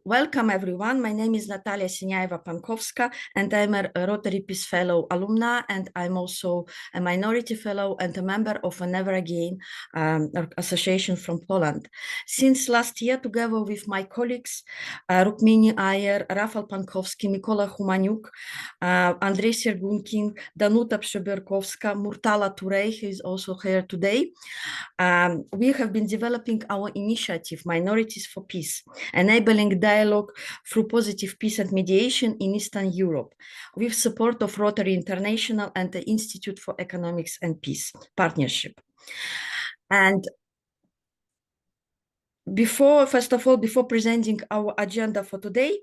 Welcome everyone. My name is Natalia Sinyaeva-Pankovska and I'm a Rotary Peace Fellow alumna, and I'm also a Minority Fellow and a member of a Never Again association from Poland. Since last year, together with my colleagues, Rukmini Ayer, Rafał Pankowski, Mykola Homanyuk, Andrzej Sergunkin, Danuta Przybierkowska, Murtala Turey, who is also here today, we have been developing our initiative, Minorities for Peace, enabling dialogue through positive peace and mediation in Eastern Europe, with support of Rotary International and the Institute for Economics and Peace partnership. And first of all, before presenting our agenda for today,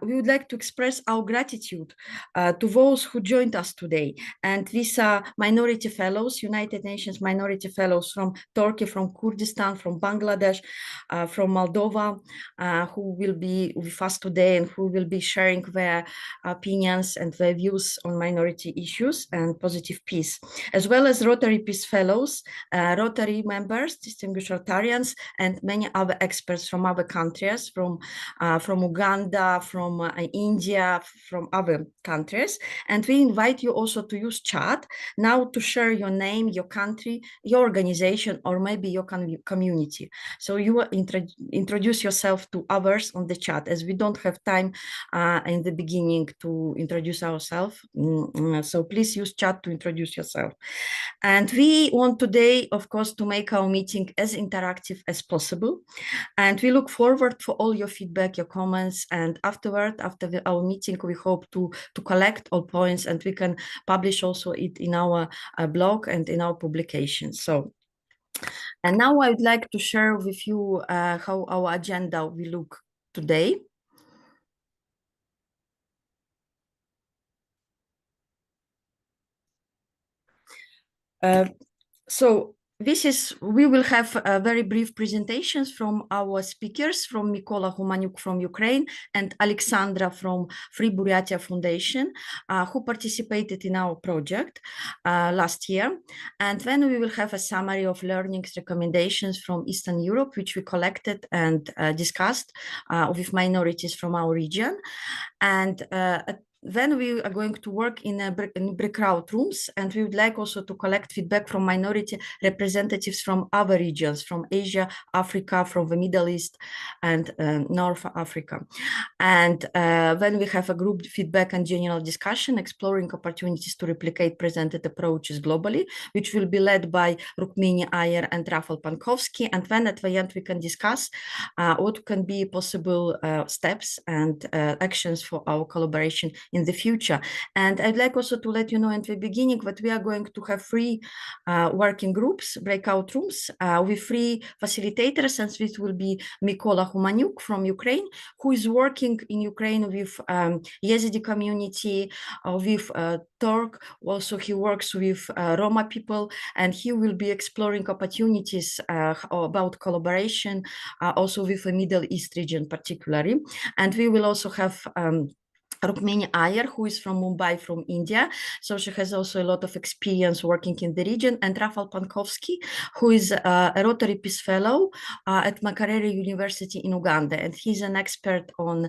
we would like to express our gratitude to those who joined us today. And these are Minority Fellows, United Nations Minority Fellows from Turkey, from Kurdistan, from Bangladesh, from Moldova, who will be with us today and who will be sharing their opinions and their views on minority issues and positive peace, as well as Rotary Peace Fellows, Rotary members, distinguished Rotarians, and many other experts from other countries, from Uganda, from India, from other countries. And we invite you also to use chat now to share your name, your country, your organization, or maybe your community. So you will introduce yourself to others on the chat, as we don't have time in the beginning to introduce ourselves. So please use chat to introduce yourself. And we want today, of course, to make our meeting as interactive as possible. And we look forward for all your feedback, your comments. And afterward, after our meeting, we hope to collect all points, and we can publish also it in our blog and in our publications. So, and now I would like to share with you how our agenda will look today. So we will have very brief presentations from our speakers, from Mykola Homanyuk from Ukraine and Aleksandra from Free Buryatia Foundation, who participated in our project last year. And then we will have a summary of learnings recommendations from Eastern Europe, which we collected and discussed with minorities from our region. And then we are going to work in breakout rooms, and we would like also to collect feedback from minority representatives from other regions, from Asia, Africa, from the Middle East, and North Africa. And then we have a group feedback and general discussion, exploring opportunities to replicate presented approaches globally, which will be led by Rukmini Ayer and Rafał Pankowski. And then at the end, we can discuss what can be possible steps and actions for our collaboration in the future. And I'd like also to let you know at the beginning that we are going to have 3 working groups, breakout rooms, with 3 facilitators, and this will be Mykola Homanyuk from Ukraine, who is working in Ukraine with Yazidi community, with Turk. Also, he works with Roma people, and he will be exploring opportunities about collaboration, also with the Middle East region particularly. And we will also have Rukmini Ayer, who is from Mumbai, from India. So she has also a lot of experience working in the region. And Rafał Pankowski, who is a Rotary Peace Fellow at Makerere University in Uganda. And he's an expert on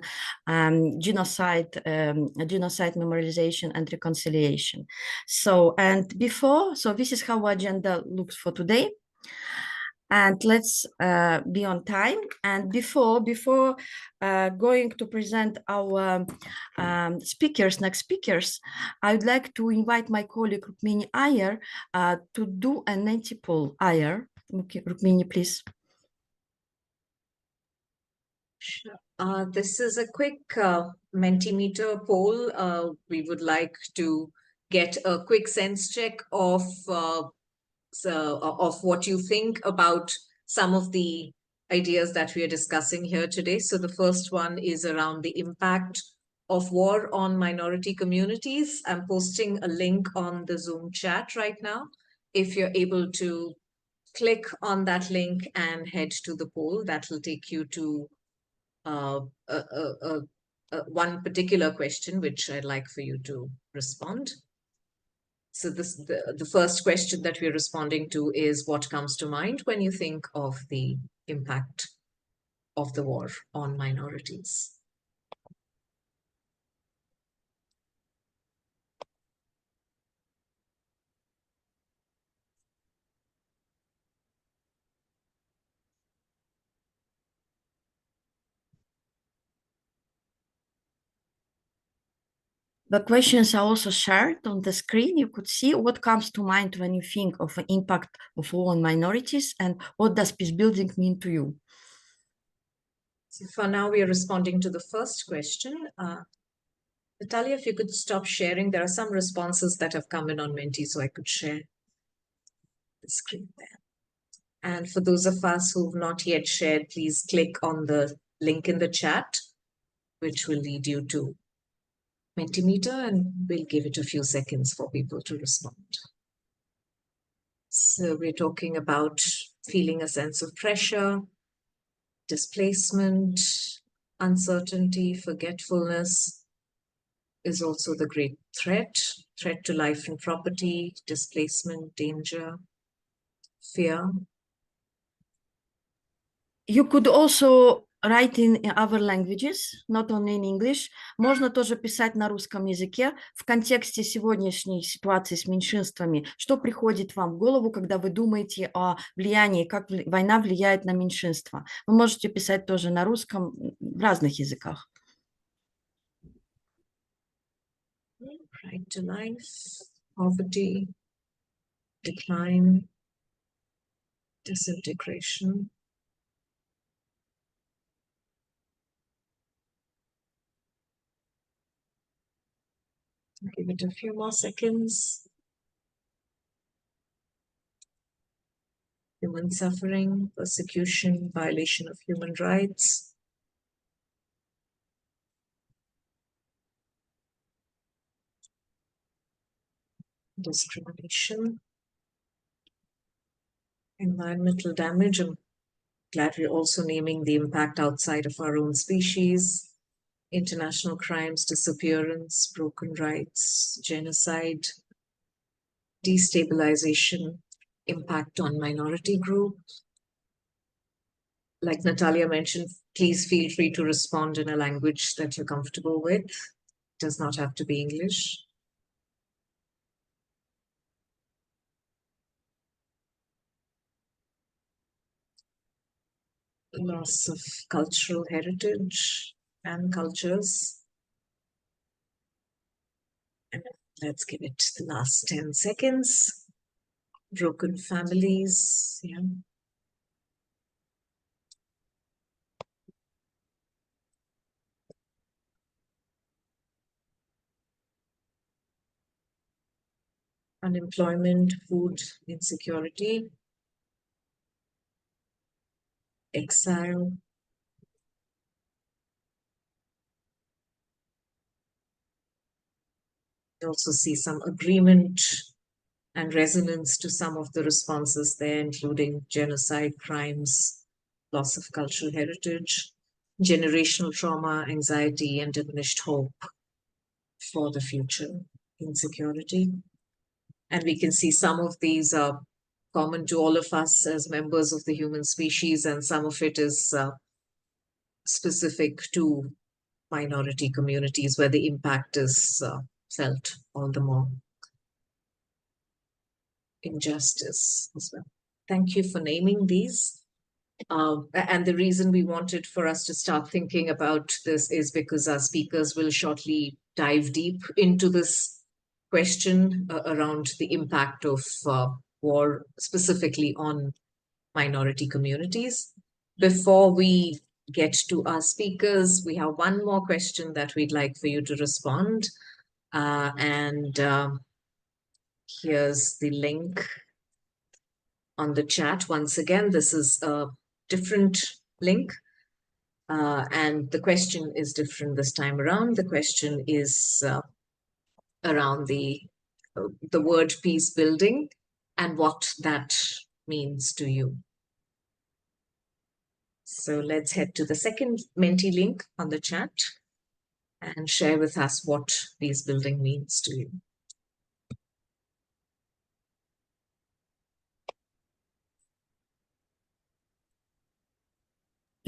genocide memorialization and reconciliation. So this is how our agenda looks for today. And let's be on time. And before going to present our next speakers, I'd like to invite my colleague Rukmini Ayer to do a Menti poll. Ayer, okay, Rukmini, please. Sure. This is a quick Mentimeter poll. We would like to get a quick sense check of what you think about some of the ideas that we are discussing here today. So the first one is around the impact of war on minority communities. I'm posting a link on the Zoom chat right now. If you're able to click on that link and head to the poll, that will take you to one particular question, which I'd like for you to respond. So the first question that we're responding to is, what comes to mind when you think of the impact of the war on minorities. The questions are also shared on the screen. You could see what comes to mind when you think of the impact of war on minorities and what does peace building mean to you? So for now, we are responding to the first question. Natalia, if you could stop sharing, there are some responses that have come in on Menti, so I could share the screen there. And for those of us who've not yet shared, please click on the link in the chat, which will lead you to Mentimeter, and we'll give it a few seconds for people to respond. So we're talking about feeling a sense of pressure, displacement, uncertainty, forgetfulness is also the great threat to life and property, displacement, danger, fear. You could also write in other languages, not only in English. Можно тоже писать на русском языке в контексте сегодняшней ситуации с меньшинствами. Что приходит вам в голову, когда вы думаете о влиянии, как война влияет на меньшинства? Вы можете писать тоже на русском, в разных языках. Right to life, poverty, decline, disintegration. Give it a few more seconds. Human suffering, persecution, violation of human rights. Discrimination. Environmental damage. I'm glad we're also naming the impact outside of our own species. International crimes, disappearance, broken rights, genocide, destabilization, impact on minority groups. Like Natalia mentioned, please feel free to respond in a language that you're comfortable with. It does not have to be English. Loss of cultural heritage and cultures. And let's give it the last 10 seconds. Broken families, yeah. Unemployment, food insecurity, exile. You also see some agreement and resonance to some of the responses there, including genocide, crimes, loss of cultural heritage, generational trauma, anxiety, and diminished hope for the future, insecurity. And we can see some of these are common to all of us as members of the human species, and some of it is specific to minority communities where the impact is felt all the more. Injustice as well. Thank you for naming these. And the reason we wanted for us to start thinking about this is because our speakers will shortly dive deep into this question around the impact of war, specifically on minority communities. Before we get to our speakers, we have one more question that we'd like for you to respond. Here's the link on the chat. Once again, this is a different link, and the question is different this time around. The question is around the word peace building and what that means to you. So let's head to the second Menti link on the chat and share with us what peace building means to you.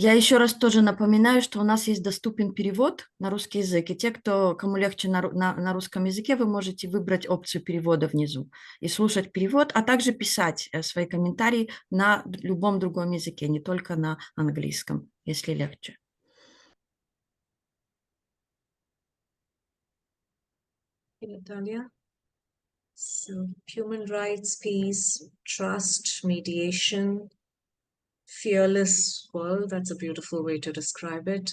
Я еще раз тоже напоминаю, что у нас есть доступен перевод на русский язык. И те, кому легче на русском языке, вы можете выбрать опцию перевода внизу и слушать перевод, а также писать свои комментарии на любом другом языке, не только на английском, если легче. Natalia. So, human rights, peace, trust, mediation, fearless world, that's a beautiful way to describe it.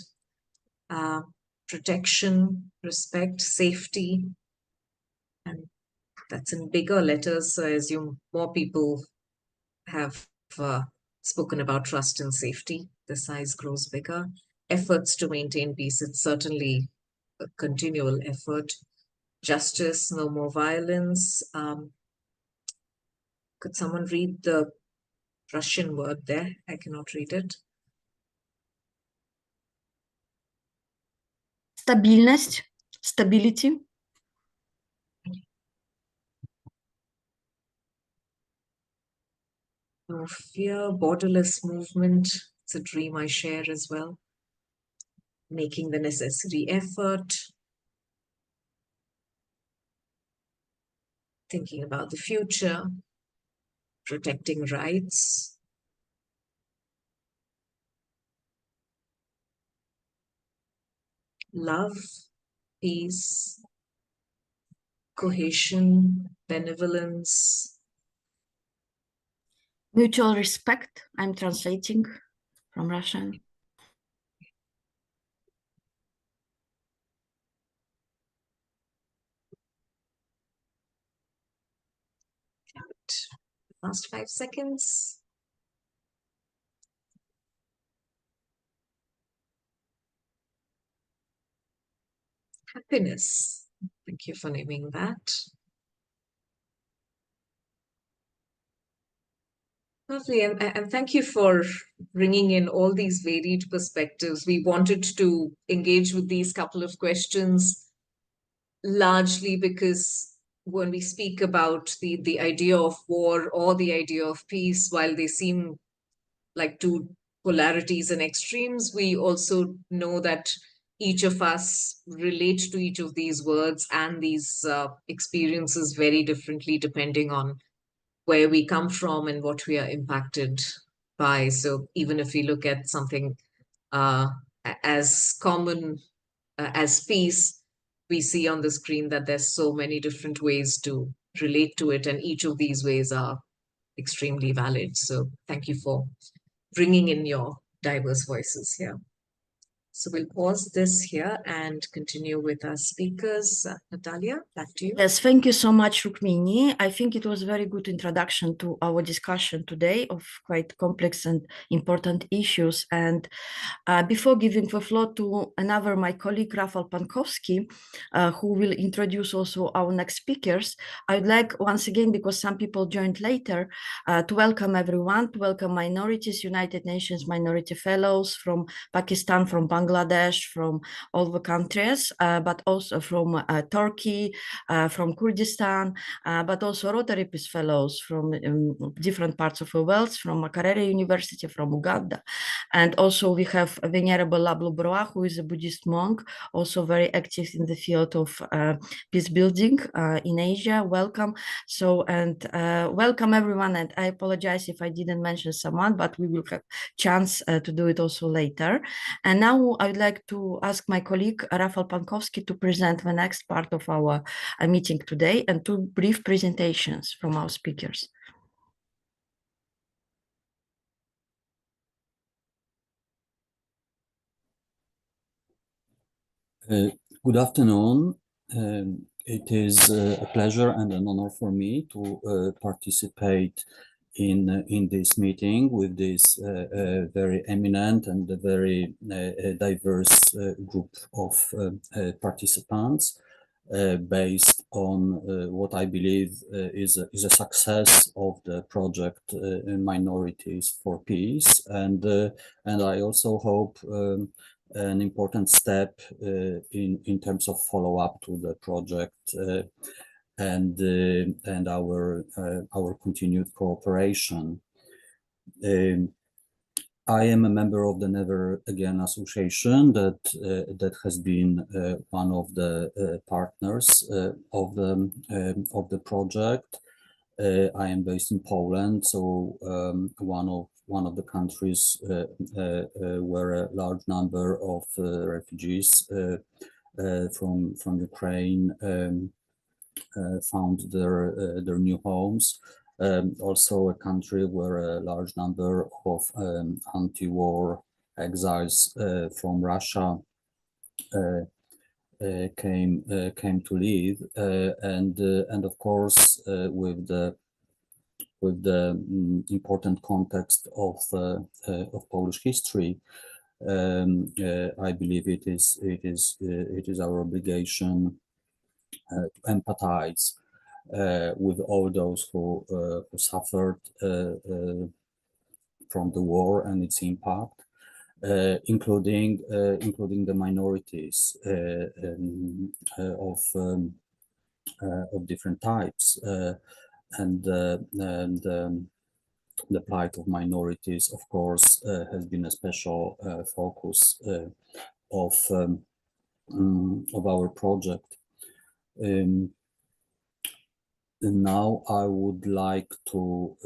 Protection, respect, safety, and that's in bigger letters. So I assume more people have spoken about trust and safety. The size grows bigger. Efforts to maintain peace, it's certainly a continual effort. Justice, no more violence. Could someone read the Russian word there? I cannot read it. Стабильность, stability. No fear, borderless movement. It's a dream I share as well. Making the necessary effort. Thinking about the future. Protecting rights. Love, peace, cohesion, benevolence. Mutual respect, I'm translating from Russian. Last 5 seconds. Happiness. Thank you for naming that. Lovely, and thank you for bringing in all these varied perspectives. We wanted to engage with these couple of questions largely because when we speak about the idea of war or the idea of peace, while they seem like two polarities and extremes, we also know that each of us relate to each of these words and these experiences very differently depending on where we come from and what we are impacted by. So even if we look at something as common as peace, we see on the screen that there's so many different ways to relate to it, and each of these ways are extremely valid. So thank you for bringing in your diverse voices here. So we'll pause this here and continue with our speakers. Natalia, back to you. Yes, thank you so much, Rukmini. I think it was a very good introduction to our discussion today of quite complex and important issues. And before giving the floor to my colleague, Rafał Pankowski, who will introduce also our next speakers, I would like once again, because some people joined later, to welcome everyone, to welcome Minorities, United Nations Minority Fellows from Pakistan, from Bangladesh, from all the countries, but also from Turkey, from Kurdistan, but also Rotary Peace Fellows from different parts of the world, from Makerere University, from Uganda. And also we have Venerable Lablu Broa, who is a Buddhist monk, also very active in the field of peace building in Asia. Welcome. So, and welcome everyone. And I apologize if I didn't mention someone, but we will have chance to do it also later. And now I would like to ask my colleague, Rafał Pankowski, to present the next part of our meeting today and two brief presentations from our speakers. Good afternoon. It is a pleasure and an honor for me to participate in this meeting with this very eminent and a very diverse group of participants based on what I believe is a success of the project Minorities for Peace, and I also hope an important step in terms of follow-up to the project and our continued cooperation. I am a member of the Never Again Association that has been one of the partners of the project. I am based in Poland, so one of the countries where a large number of refugees from Ukraine found their new homes. Also a country where a large number of anti-war exiles from Russia came to live, and of course with the important context of Polish history, I believe it is our obligation to empathize with all those who suffered from the war and its impact, including the minorities of different types, and the plight of minorities, of course, has been a special focus of our project. Now I would like to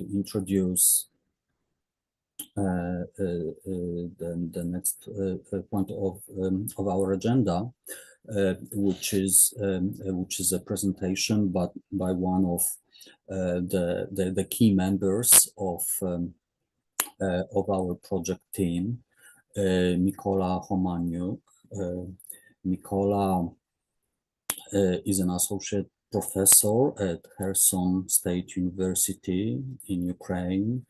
introduce the next point of our agenda, which is a presentation by one of the key members of our project team, Mykola Homanyuk. Mykola is an associate professor at Kherson State University in Ukraine.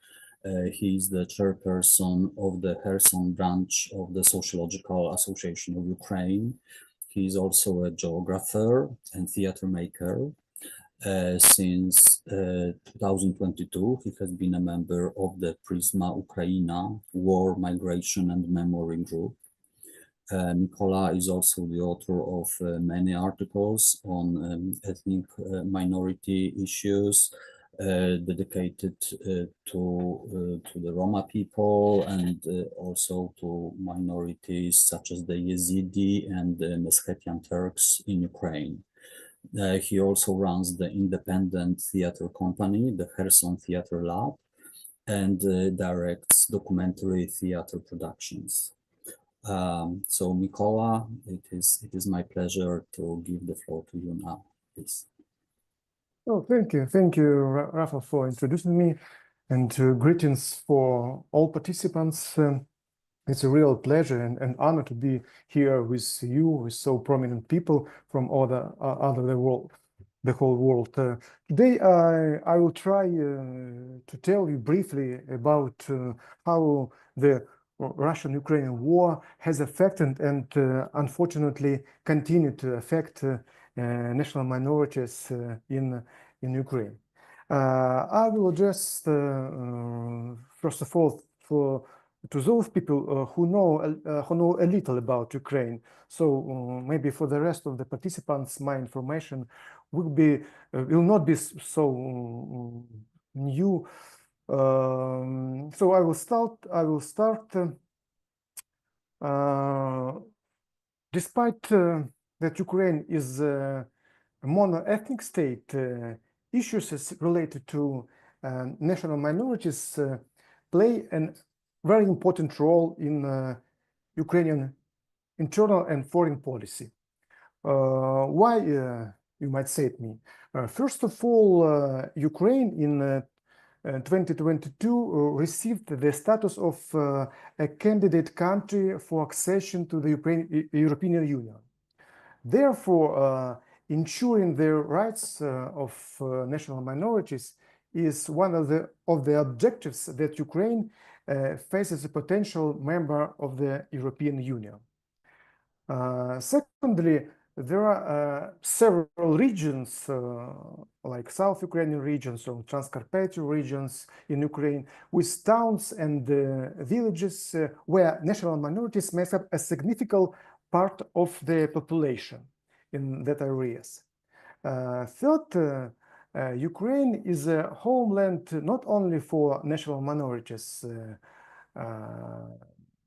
He is the chairperson of the Kherson branch of the Sociological Association of Ukraine. He is also a geographer and theater maker. Since 2022, he has been a member of the Prisma Ukraina War, Migration and Memory Group. Mykola is also the author of many articles on ethnic minority issues, dedicated to the Roma people, and also to minorities such as the Yazidi and the Meskhetian Turks in Ukraine. He also runs the independent theater company, the Kherson Theatre Lab, and directs documentary theater productions. So Mykola, it is my pleasure to give the floor to you now, please. Oh, thank you, Rafa, for introducing me, and greetings for all participants. It's a real pleasure and honor to be here with you, with so prominent people from all the whole world. Today, I will try to tell you briefly about how the Russian-Ukrainian war has affected and unfortunately continue to affect national minorities in Ukraine. I will address first of all to those people who know a little about Ukraine. So maybe for the rest of the participants, my information will not be so new. So I will start. Despite that Ukraine is a mono-ethnic state, issues related to national minorities play a very important role in Ukrainian internal and foreign policy. Why, you might say to me? First of all, Ukraine in 2022 received the status of a candidate country for accession to the European Union. Therefore, ensuring the rights of national minorities is one of the objectives that Ukraine faces a potential member of the European Union. Secondly, there are several regions like South Ukrainian regions or Transcarpathian regions in Ukraine with towns and villages where national minorities make up a significant part of the population in that areas. Third, Ukraine is a homeland not only for national minorities.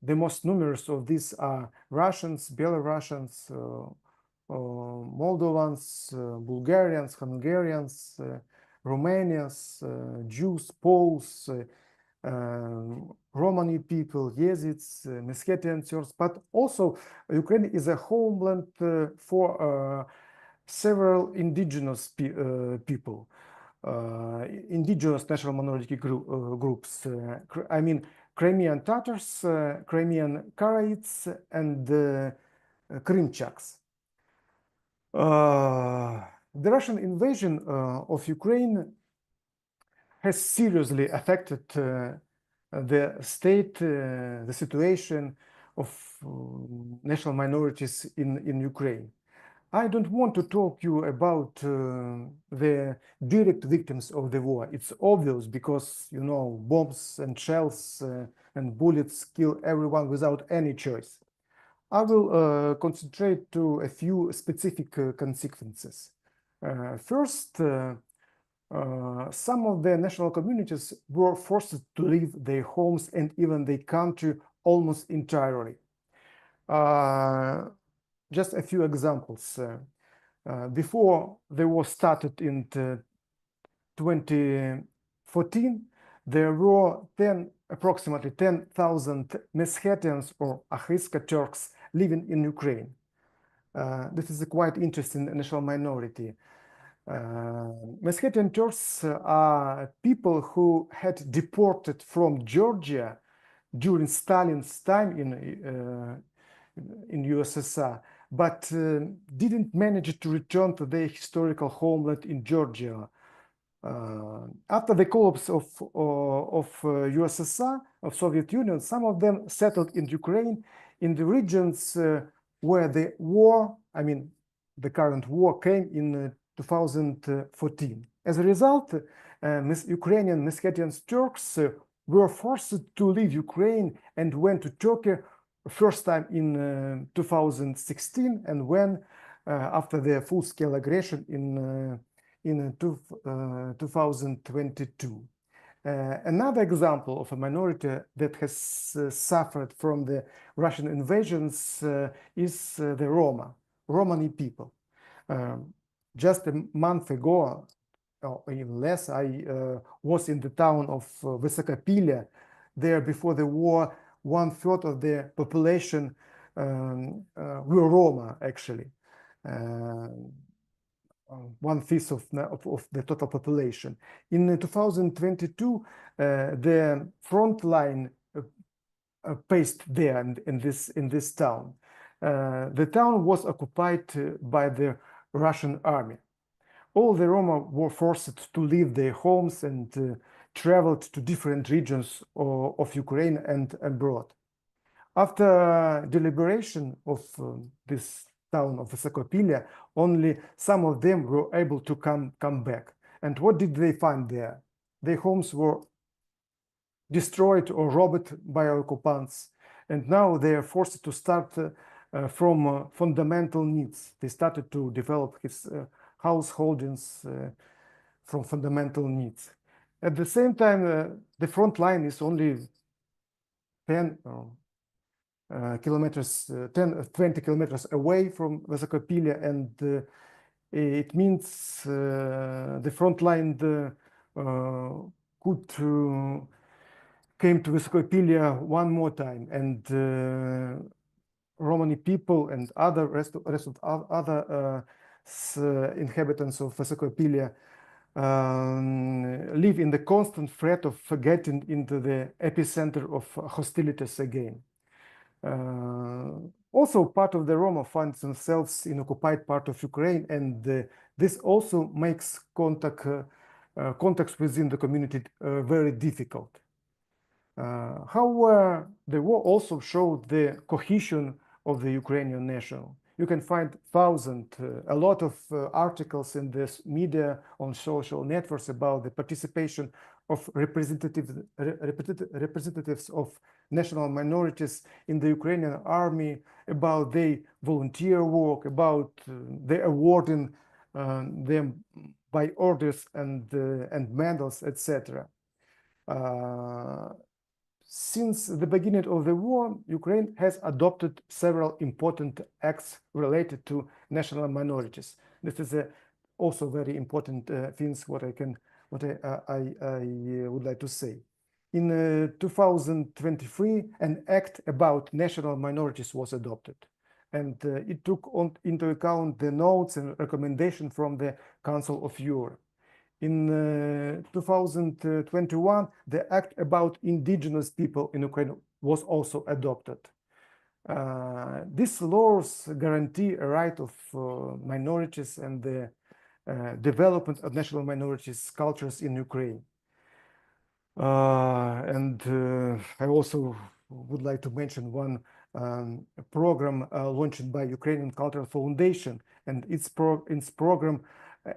The most numerous of these are Russians, Belarusians, Moldovans, Bulgarians, Hungarians, Romanians, Jews, Poles, Romani people, Yezids, Meskhetian Turks, but also Ukraine is a homeland for several indigenous people, indigenous national minority groups. I mean, Crimean Tatars, Crimean Karaites, and Krymchaks. The Russian invasion of Ukraine has seriously affected the state, the situation of national minorities in Ukraine. I don't want to talk to you about the direct victims of the war. It's obvious because, you know, bombs and shells and bullets kill everyone without any choice. I will concentrate to a few specific consequences. First, some of the national communities were forced to leave their homes and even their country almost entirely. Just a few examples. Before the war started in 2014, there were approximately 10,000 Meskhetians or Akhiska Turks living in Ukraine. This is a quite interesting national minority. Meskhetian Turks are people who had deported from Georgia during Stalin's time in USSR, but didn't manage to return to their historical homeland in Georgia. After the collapse of USSR, of Soviet Union, some of them settled in Ukraine, in the regions where the war, I mean, the current war came in 2014. As a result, Ukrainian Meskhetian Turks were forced to leave Ukraine and went to Turkey first time in 2016, and when after the full-scale aggression in 2022. Another example of a minority that has suffered from the Russian invasions is the Roma, Romani people. Just a month ago, or even less, I was in the town of Vysokopilya. There, before the war, 1/3 of the population were Roma, actually. 1/5 of the total population. In 2022, the front line based there in this town. The town was occupied by the Russian army. All the Roma were forced to leave their homes and traveled to different regions of Ukraine and abroad. After deliberation of this town of Vysokopilya, only some of them were able to come back. And what did they find there? Their homes were destroyed or robbed by occupants, and now they are forced to start from fundamental needs. They started to develop his householdings from fundamental needs. At the same time, the front line is only 20 kilometers away from Vysokopilya, and it means the front line could came to Vysokopilya one more time, and Romani people and rest of other inhabitants of Vysokopilya live in the constant threat of getting into the epicenter of hostilities again. Also, part of the Roma finds themselves in occupied part of Ukraine, and this also makes contacts within the community very difficult. However, the war also showed the cohesion of the Ukrainian nation. You can find a lot of articles in this media on social networks about the participation of representatives of national minorities in the Ukrainian army, about their volunteer work, about the awarding them by orders and medals, etc. Since the beginning of the war, Ukraine has adopted several important acts related to national minorities. This is also very important things what I would like to say. In 2023, an act about national minorities was adopted, and it took into account the notes and recommendations from the Council of Europe. In 2021, the act about indigenous people in Ukraine was also adopted. These laws guarantee a right of minorities and the development of national minorities cultures in Ukraine. I also would like to mention one program launched by Ukrainian Cultural Foundation, and its program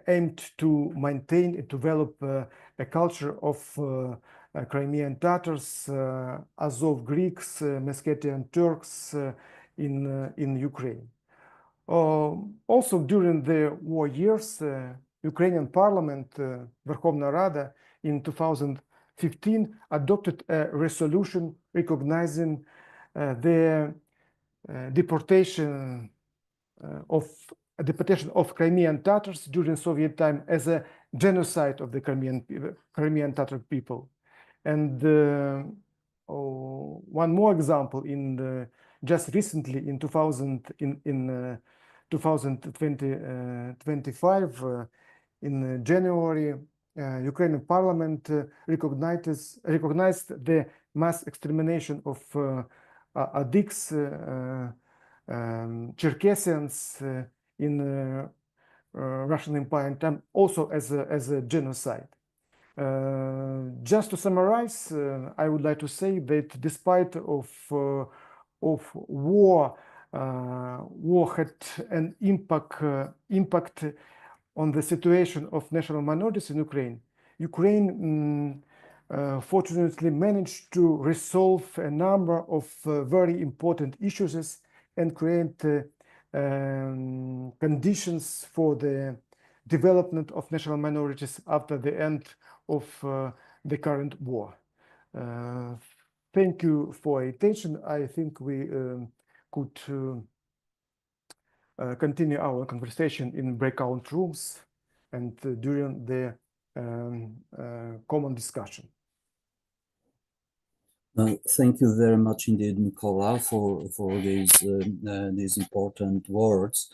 aimed to maintain and develop a culture of Crimean Tatars, Azov Greeks, Meskhetian Turks in Ukraine. Also during the war years, Ukrainian Parliament, Verkhovna Rada, in 2015 adopted a resolution recognizing the deportation of Crimean Tatars during Soviet time as a genocide of the Crimean Tatar people. And one more example, just recently in 2025, in January, Ukrainian Parliament recognized the mass extermination of Adiks, Cherkessians in Russian Empire time, also as a genocide. Just to summarize, I would like to say that despite of war, war had an impact on the situation of national minorities in Ukraine. Ukraine fortunately managed to resolve a number of very important issues and create conditions for the development of national minorities after the end of the current war. Thank you for your attention. I think we could continue our conversation in breakout rooms and during the common discussion. Thank you very much indeed, Mykola, for these important words.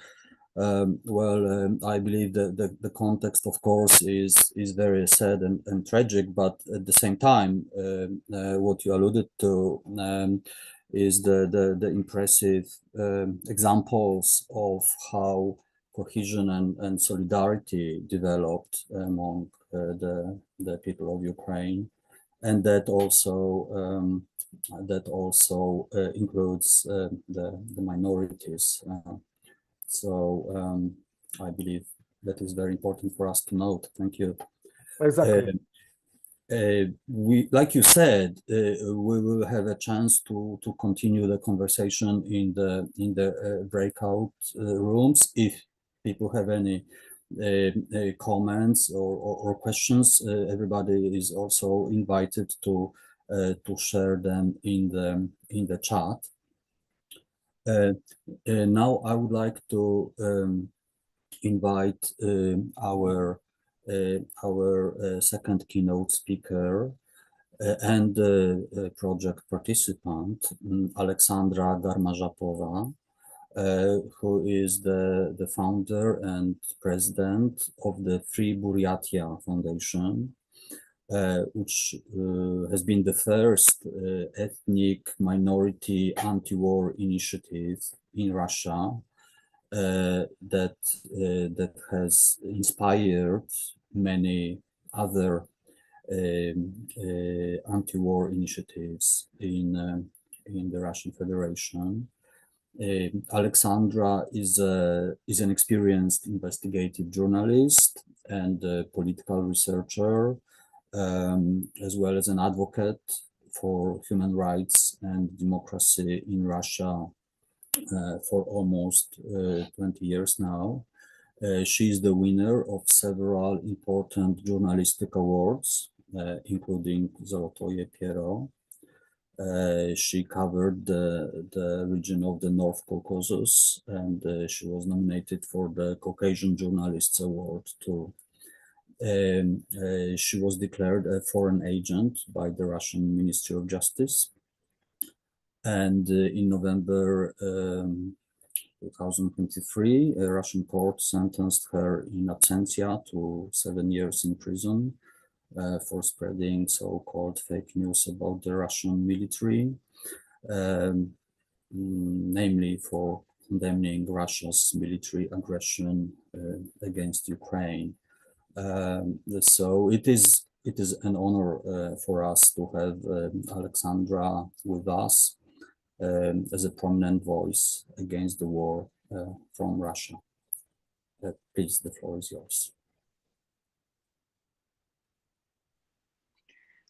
I believe that the context, of course, is very sad and tragic, but at the same time, what you alluded to is the impressive examples of how cohesion and solidarity developed among the people of Ukraine, and that also includes the minorities. I believe that is very important for us to note. Thank you. Exactly. Like you said, we will have a chance to continue the conversation in the breakout rooms. If people have any comments or questions, everybody is also invited to share them in the chat. Now I would like to invite our second keynote speaker and project participant, Aleksandra Garmazhapova, who is the founder and president of the Free Buryatia Foundation, which has been the first ethnic minority anti-war initiative in Russia that has inspired many other anti-war initiatives in the Russian Federation. Aleksandra is an experienced investigative journalist and political researcher, as well as an advocate for human rights and democracy in Russia for almost 20 years now. She is the winner of several important journalistic awards, including Zolotoye Piero. She covered the region of the North Caucasus, and she was nominated for the Caucasian Journalists Award too. She was declared a foreign agent by the Russian Ministry of Justice. And in November 2023, a Russian court sentenced her in absentia to 7 years in prison for spreading so-called fake news about the Russian military, namely for condemning Russia's military aggression against Ukraine. So it is an honor for us to have Aleksandra with us as a prominent voice against the war from Russia. Please, the floor is yours.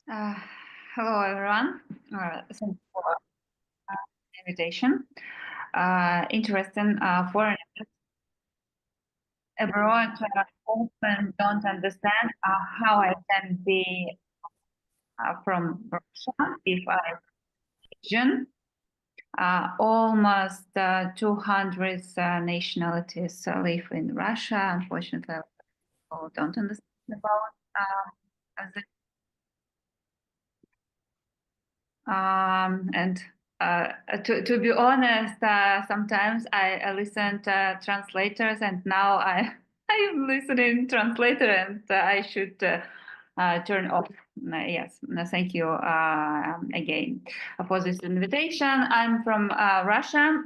Hello, everyone. Thank you for the invitation. Interesting foreigners abroad often don't understand how I can be from Russia if I'm Asian. Almost 200 nationalities live in Russia. Unfortunately, people don't understand about the and to be honest, sometimes I listen to translators, and now I am listening translator, and I should turn off. Yes, thank you again for this invitation. I'm from Russia,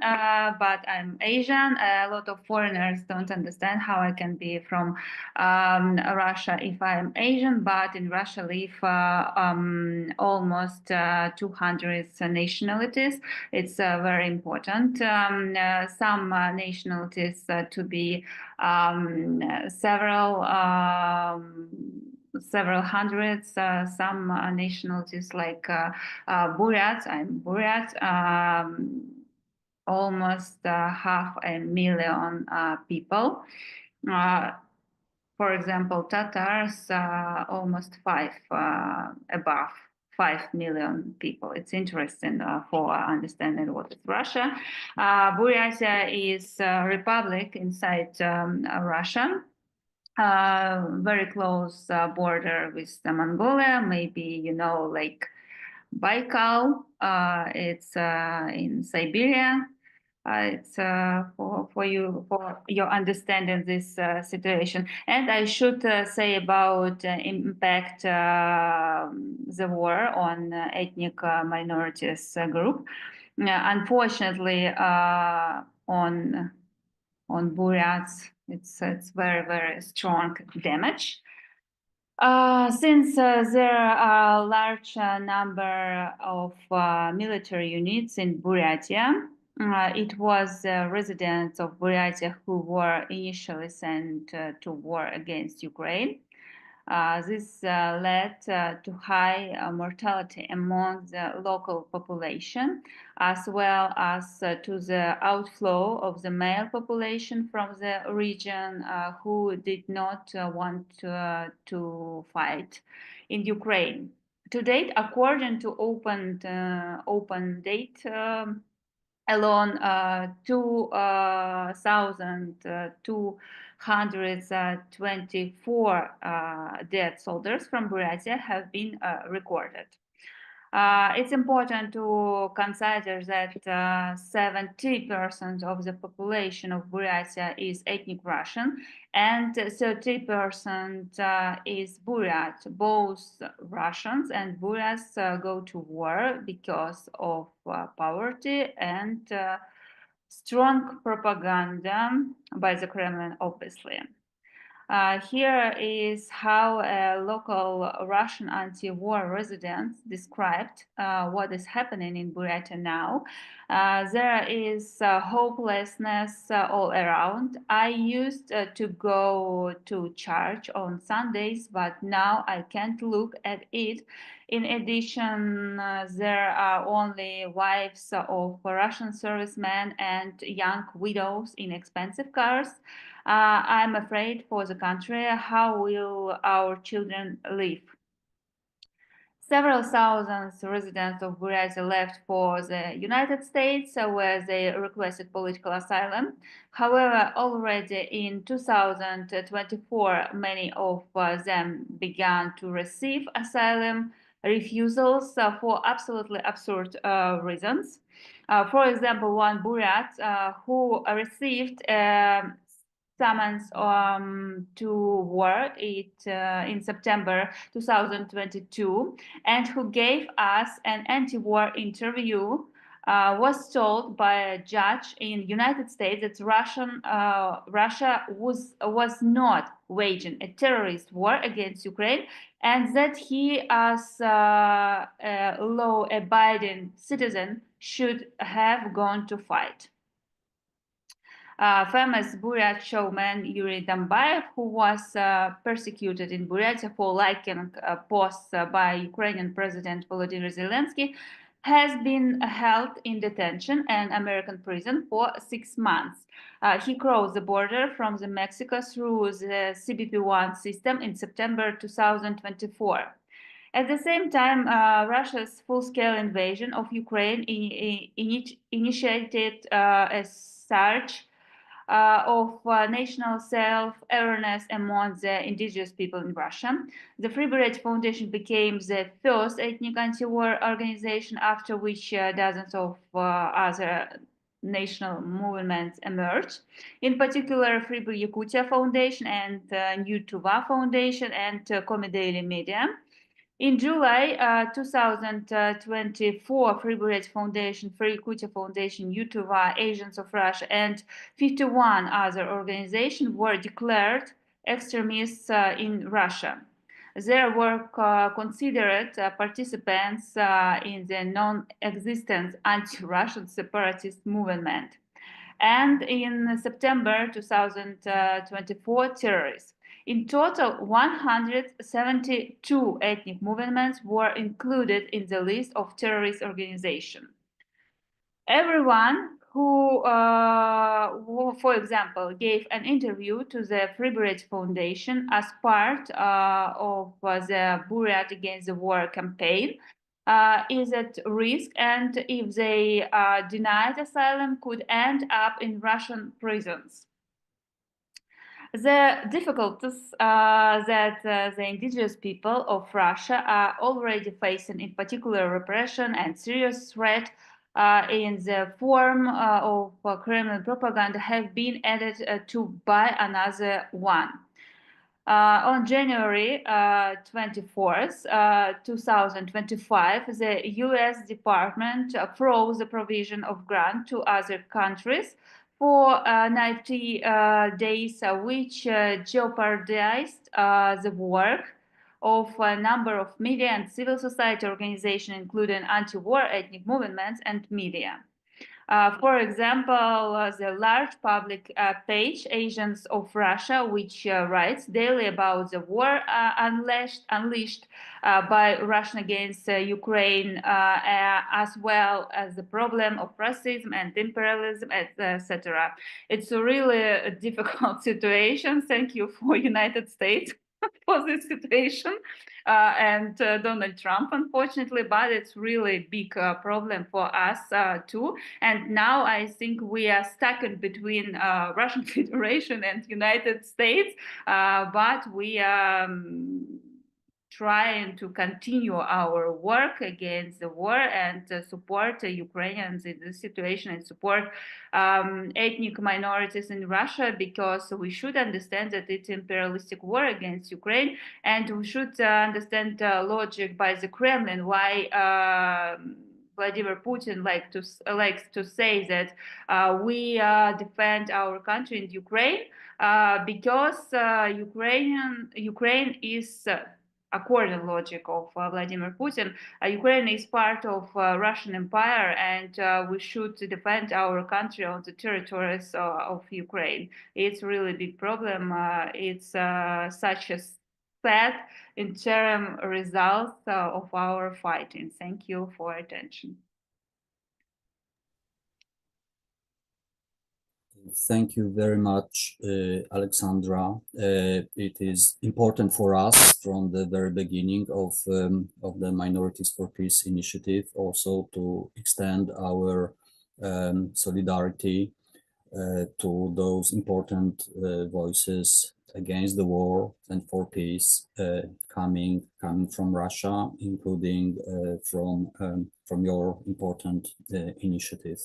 but I'm Asian. A lot of foreigners don't understand how I can be from Russia if I'm Asian, but in Russia live almost 200 nationalities. It's very important. Some nationalities to be several hundreds, some nationalities like Buryats, I'm Buryat, almost 500,000 people. For example, Tatars, almost above 5 million people. It's interesting for understanding what is Russia. Buryatia is a republic inside Russia. Very close border with Mongolia, maybe you know Lake Baikal. It's in Siberia. It's for your understanding this situation. And I should say about impact the war on ethnic minorities group. Unfortunately, on Buryats, it's very, very strong damage. Since there are a large number of military units in Buryatia, it was residents of Buryatia who were initially sent to war against Ukraine. This led to high mortality among the local population, as well as to the outflow of the male population from the region who did not want to fight in Ukraine. To date, according to open date, alone 2,224 dead soldiers from Buryatia have been recorded. It's important to consider that 70% of the population of Buryatia is ethnic Russian and 30% is Buryat. Both Russians and Buryats go to war because of poverty and strong propaganda by the Kremlin, obviously. Here is how a local Russian anti-war resident described what is happening in Buryatia now. There is hopelessness all around. I used to go to church on Sundays, but now I can't look at it. In addition, there are only wives of Russian servicemen and young widows in expensive cars. I'm afraid for the country. How will our children live? Several thousand residents of Buryatia left for the United States, where they requested political asylum. However, already in 2024, many of them began to receive asylum refusals for absolutely absurd reasons. For example, one Buryat who received summons to war in September 2022, and who gave us an anti-war interview, was told by a judge in the United States that Russia was not waging a terrorist war against Ukraine, and that he, as a law-abiding citizen, should have gone to fight. Famous Buryat showman Yuri Dambayev, who was persecuted in Buryatia for liking posts by Ukrainian President Volodymyr Zelensky, has been held in detention and American prison for 6 months. He crossed the border from Mexico through the CBP-1 system in September 2024. At the same time, Russia's full-scale invasion of Ukraine initiated a surge of national self-awareness among the indigenous people in Russia. The Free Buryatia Foundation became the first ethnic anti-war organization, after which dozens of other national movements emerged. In particular, Free Buryatia Foundation and New Tuva Foundation and Comedy Media. In July 2024, Free Buryatia Foundation, Free Yakutia Foundation, Yutuva, Agents of Russia, and 51 other organizations were declared extremists in Russia. They were considered participants in the non-existent anti-Russian separatist movement. And in September 2024, terrorists. In total, 172 ethnic movements were included in the list of terrorist organizations. Everyone who, for example, gave an interview to the Free Buryatia Foundation as part of the Buryat Against the War campaign is at risk, and if they denied asylum, could end up in Russian prisons. The difficulties that the indigenous people of Russia are already facing, in particular repression and serious threat in the form of Kremlin propaganda, have been added to by another one. On January 24th, 2025, the U.S. Department froze the provision of grant to other countries for 90 days, which jeopardized the work of a number of media and civil society organizations, including anti-war ethnic movements and media. For example, the large public page Agents of Russia, which writes daily about the war unleashed by Russia against Ukraine, as well as the problem of racism and imperialism, etc. It's a really difficult situation. Thank you for United States for this situation and Donald Trump, unfortunately, but it's really a big problem for us too. And now I think we are stuck in between Russian Federation and United States, but we are trying to continue our work against the war and support Ukrainians in this situation and support ethnic minorities in Russia, because we should understand that it's imperialistic war against Ukraine, and we should understand the logic by the Kremlin why Vladimir Putin likes to say that we defend our country in Ukraine because Ukraine is according to the logic of Vladimir Putin, Ukraine is part of Russian Empire, and we should defend our country on the territories of Ukraine. It's really a big problem. It's such a sad interim result of our fighting. Thank you for attention. Thank you very much, Aleksandra. It is important for us from the very beginning of the Minorities for Peace initiative also to extend our solidarity to those important voices against the war and for peace coming from Russia, including from your important initiative.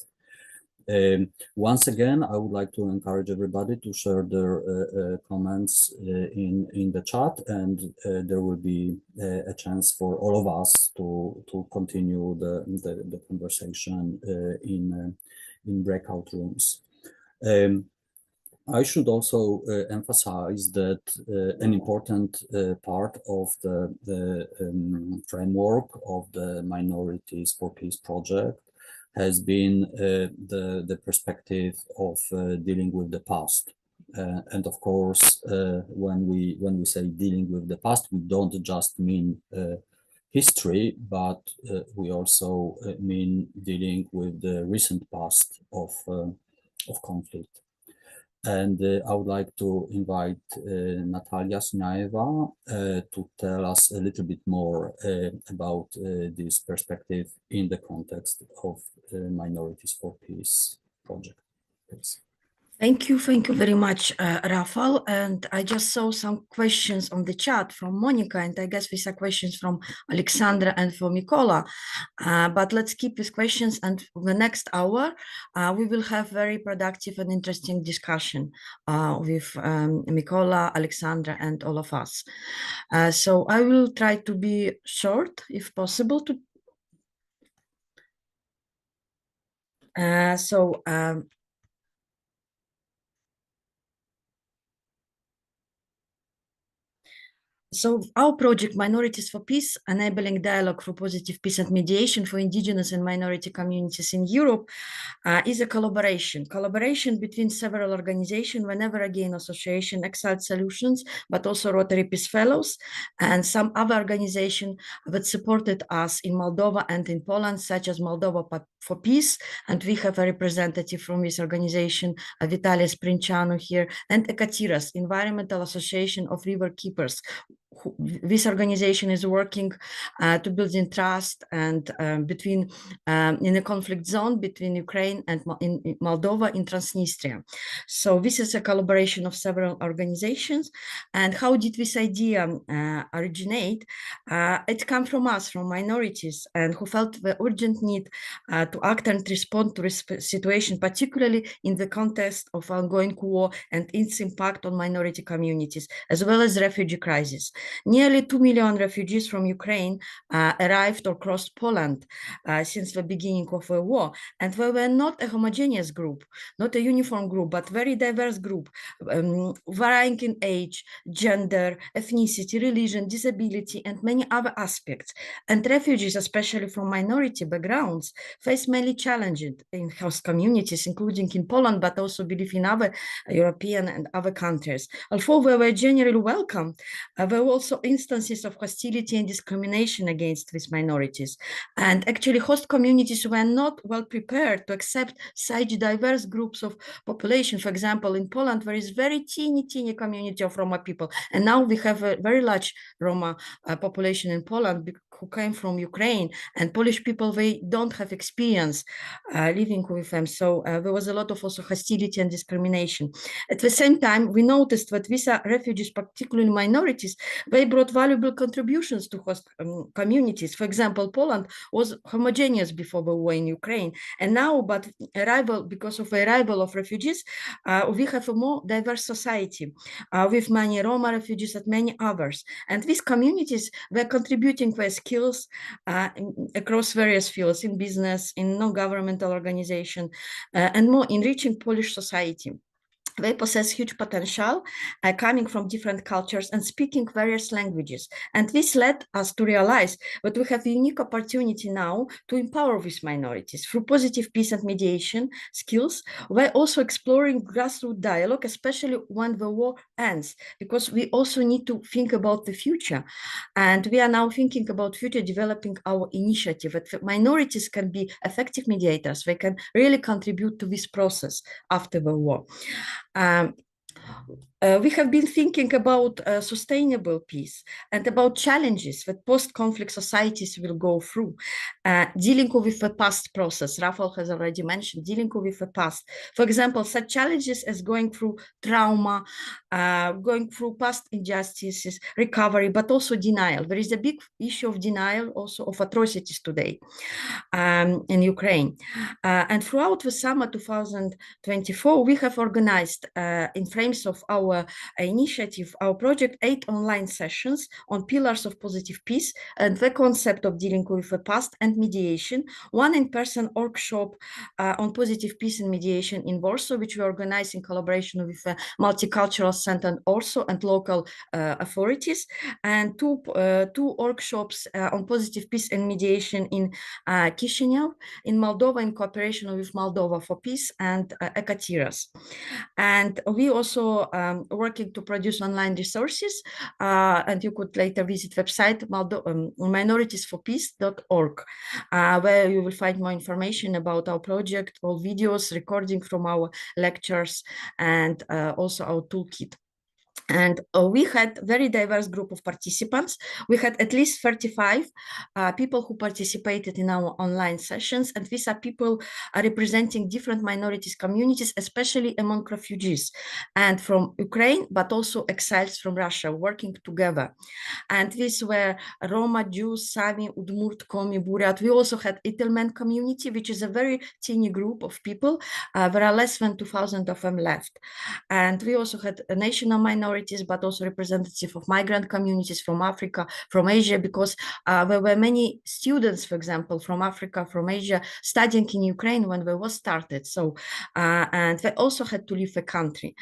Once again, I would like to encourage everybody to share their comments in the chat, and there will be a chance for all of us to continue the conversation in breakout rooms. I should also emphasize that an important part of the framework of the Minorities for Peace project has been the perspective of dealing with the past. And of course, when we say dealing with the past, we don't just mean history, but we also mean dealing with the recent past of conflict. And I would like to invite Natalia Sunaeva to tell us a little bit more about this perspective in the context of Minorities for Peace project. Please. Thank you very much, Rafal. And I just saw some questions on the chat from Monica, and I guess these are questions from Aleksandra and from Mykola. But let's keep these questions, and for the next hour, we will have very productive and interesting discussion with Mykola, Aleksandra, and all of us. So I will try to be short, if possible. So our project, Minorities for Peace, enabling dialogue for positive peace and mediation for indigenous and minority communities in Europe, is a collaboration between several organizations, whenever again association Exiled Solutions, but also Rotary Peace Fellows, and some other organizations that supported us in Moldova and in Poland, such as Moldova for Peace, and we have a representative from this organization, Vitalia Sprinceanu here, and Ekatiras, Environmental Association of River Keepers. This organization is working to build in trust and between in a conflict zone between Ukraine and in Moldova in Transnistria. So this is a collaboration of several organizations. And how did this idea originate? It came from us, from minorities, and who felt the urgent need to act and respond to this situation, particularly in the context of ongoing war and its impact on minority communities, as well as refugee crisis. Nearly 2 million refugees from Ukraine arrived or crossed Poland since the beginning of the war. And we were not a homogeneous group, not a uniform group, but very diverse group, varying in age, gender, ethnicity, religion, disability, and many other aspects. And refugees, especially from minority backgrounds, face many challenges in host communities, including in Poland, but also believe in other European and other countries. Although they were generally welcome, there were also instances of hostility and discrimination against these minorities. And actually, host communities were not well prepared to accept such diverse groups of population. For example, in Poland, there is very teeny community of Roma people. And now we have a very large Roma population in Poland who came from Ukraine, and Polish people, they don't have experience living with them. So there was a lot of also hostility and discrimination. At the same time, we noticed that these refugees, particularly minorities, they brought valuable contributions to host communities. For example, Poland was homogeneous before the war in Ukraine, and now, because of the arrival of refugees, we have a more diverse society with many Roma refugees and many others. And these communities were contributing their skills across various fields, in business, in non-governmental organization, and more enriching Polish society. they possess huge potential, coming from different cultures and speaking various languages. And this led us to realize that we have a unique opportunity now to empower these minorities through positive peace and mediation skills. We're also exploring grassroots dialogue, especially when the war ends, because we also need to think about the future. And we are now thinking about future developing our initiative that minorities can be effective mediators. They can really contribute to this process after the war. We have been thinking about sustainable peace and about challenges that post-conflict societies will go through, dealing with the past process. Rafał has already mentioned dealing with the past. For example, such challenges as going through trauma, going through past injustices, recovery, but also denial. There is a big issue of denial also of atrocities today in Ukraine. And throughout the summer 2024, we have organized in frames of our initiative, our project, 8 online sessions on pillars of positive peace and the concept of dealing with the past and mediation, 1 in-person workshop on positive peace and mediation in Warsaw, which we organized in collaboration with the Multicultural Center also and local authorities, and two workshops on positive peace and mediation in Chisinau, in Moldova, in cooperation with Moldova for Peace and Ekatiras. And we also working to produce online resources, and you could later visit website minoritiesforpeace.org, where you will find more information about our project, all videos, recording from our lectures, and also our toolkit. And we had very diverse group of participants. We had at least 35 people who participated in our online sessions. And these are people representing different minorities communities, especially among refugees and from Ukraine, but also exiles from Russia, working together. And these were Roma, Jews, Sami, Udmurt, Komi, Buryat. We also had Itelmen community, which is a very teeny group of people. There are less than 2,000 of them left. And we also had national minorities, but also representative of migrant communities from Africa, from Asia, because there were many students, for example, from Africa, from Asia, studying in Ukraine when the war started. So, and they also had to leave the country.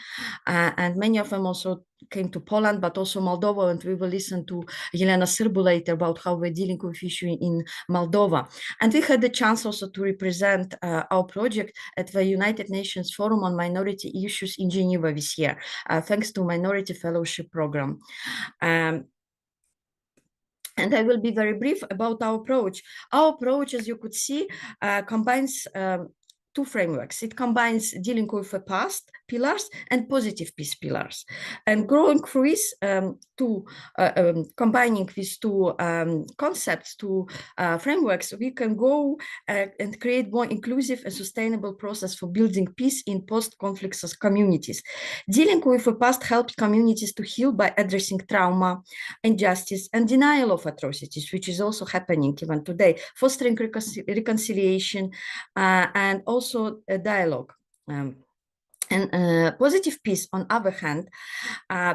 And many of them also came to Poland, but also Moldova, and we will listen to Elena Sirbu later about how we're dealing with issue in Moldova. And we had the chance also to represent our project at the United Nations Forum on Minority Issues in Geneva this year, thanks to Minority Fellowship Program. And I will be very brief about our approach. Our approach, as you could see, combines 2 frameworks. It combines dealing with the past pillars and positive peace pillars. And growing through this, combining these 2 concepts, 2 frameworks, we can go and create more inclusive and sustainable process for building peace in post-conflict communities. Dealing with the past helps communities to heal by addressing trauma, injustice, and denial of atrocities, which is also happening even today, fostering reconciliation and also a dialogue. And positive peace, on the other hand,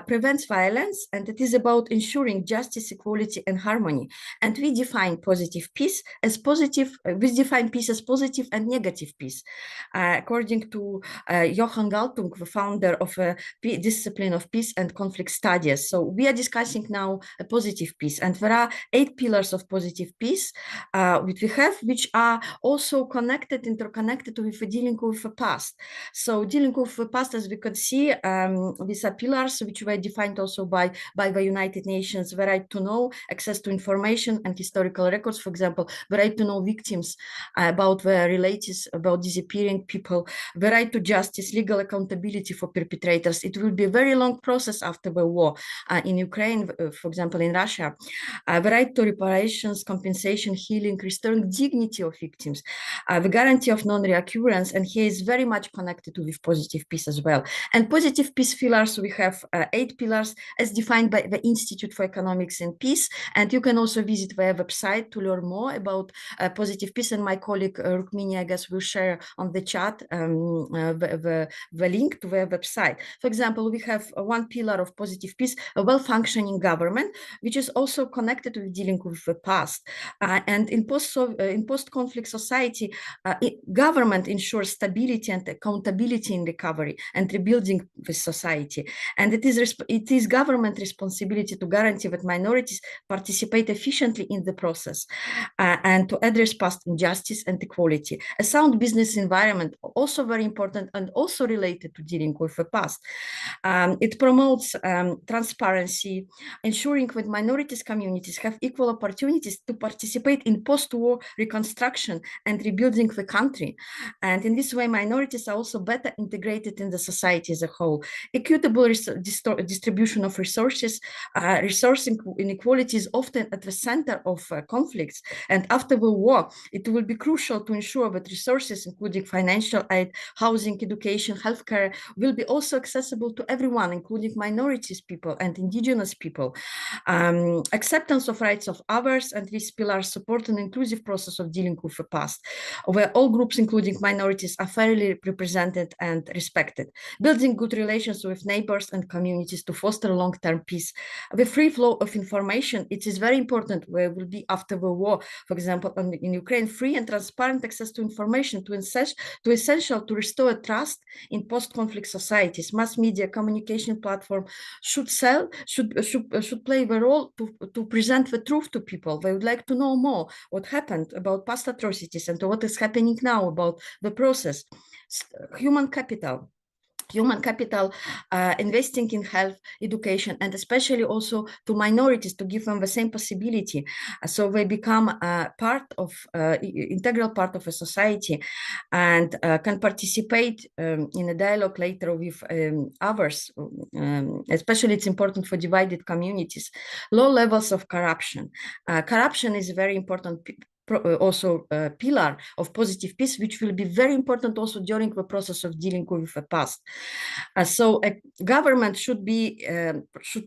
prevents violence, and it is about ensuring justice, equality, and harmony. And we define positive peace as positive. We define peace as positive and negative peace, according to Johann Galtung, the founder of a discipline of peace and conflict studies. So we are discussing now a positive peace, and there are 8 pillars of positive peace which we have, which are also connected, interconnected with dealing with the past. So dealing with the past, as we could see, these are pillars which were defined also by the United Nations: the right to know, access to information and historical records, for example, the right to know victims, about their relatives, about disappearing people, the right to justice, legal accountability for perpetrators. It will be a very long process after the war in Ukraine, for example, in Russia. The right to reparations, compensation, healing, restoring dignity of victims, the guarantee of non-reoccurrence, and here is very much connected with positive peace as well. And positive peace pillars, we have 8 pillars as defined by the Institute for Economics and Peace. And you can also visit their website to learn more about positive peace. And my colleague Rukmini, I guess, will share on the chat the link to their website. For example, we have 1 pillar of positive peace, a well-functioning government, which is also connected with dealing with the past. And in post-conflict society, government ensures stability and accountability in the recovery and rebuilding the society. And it is government responsibility to guarantee that minorities participate efficiently in the process and to address past injustice and equality. A sound business environment, also very important and also related to dealing with the past. It promotes transparency, ensuring that minorities communities have equal opportunities to participate in post-war reconstruction and rebuilding the country. And in this way, minorities are also better integrated in the society as a whole. Equitable distribution of resources, resource inequality is often at the center of conflicts. And after the war, it will be crucial to ensure that resources, including financial aid, housing, education, healthcare, will be also accessible to everyone, including minorities people and indigenous people. Acceptance of rights of others, and these pillars support an inclusive process of dealing with the past, where all groups, including minorities, are fairly represented and respected. Building good relations with neighbors and communities to foster long-term peace. The free flow of information, it is very important where will be after the war, for example, in Ukraine, free and transparent access to information to essential to restore trust in post-conflict societies. Mass media communication platform should play the role to present the truth to people. They would like to know more what happened about past atrocities and what is happening now about the process. Human capital, investing in health, education, and especially also to minorities, to give them the same possibility, so they become integral part of a society and can participate in a dialogue later with others. Especially it's important for divided communities. Low levels of corruption. Corruption is a very important also a pillar of positive peace, which will be very important also during the process of dealing with the past. So a government should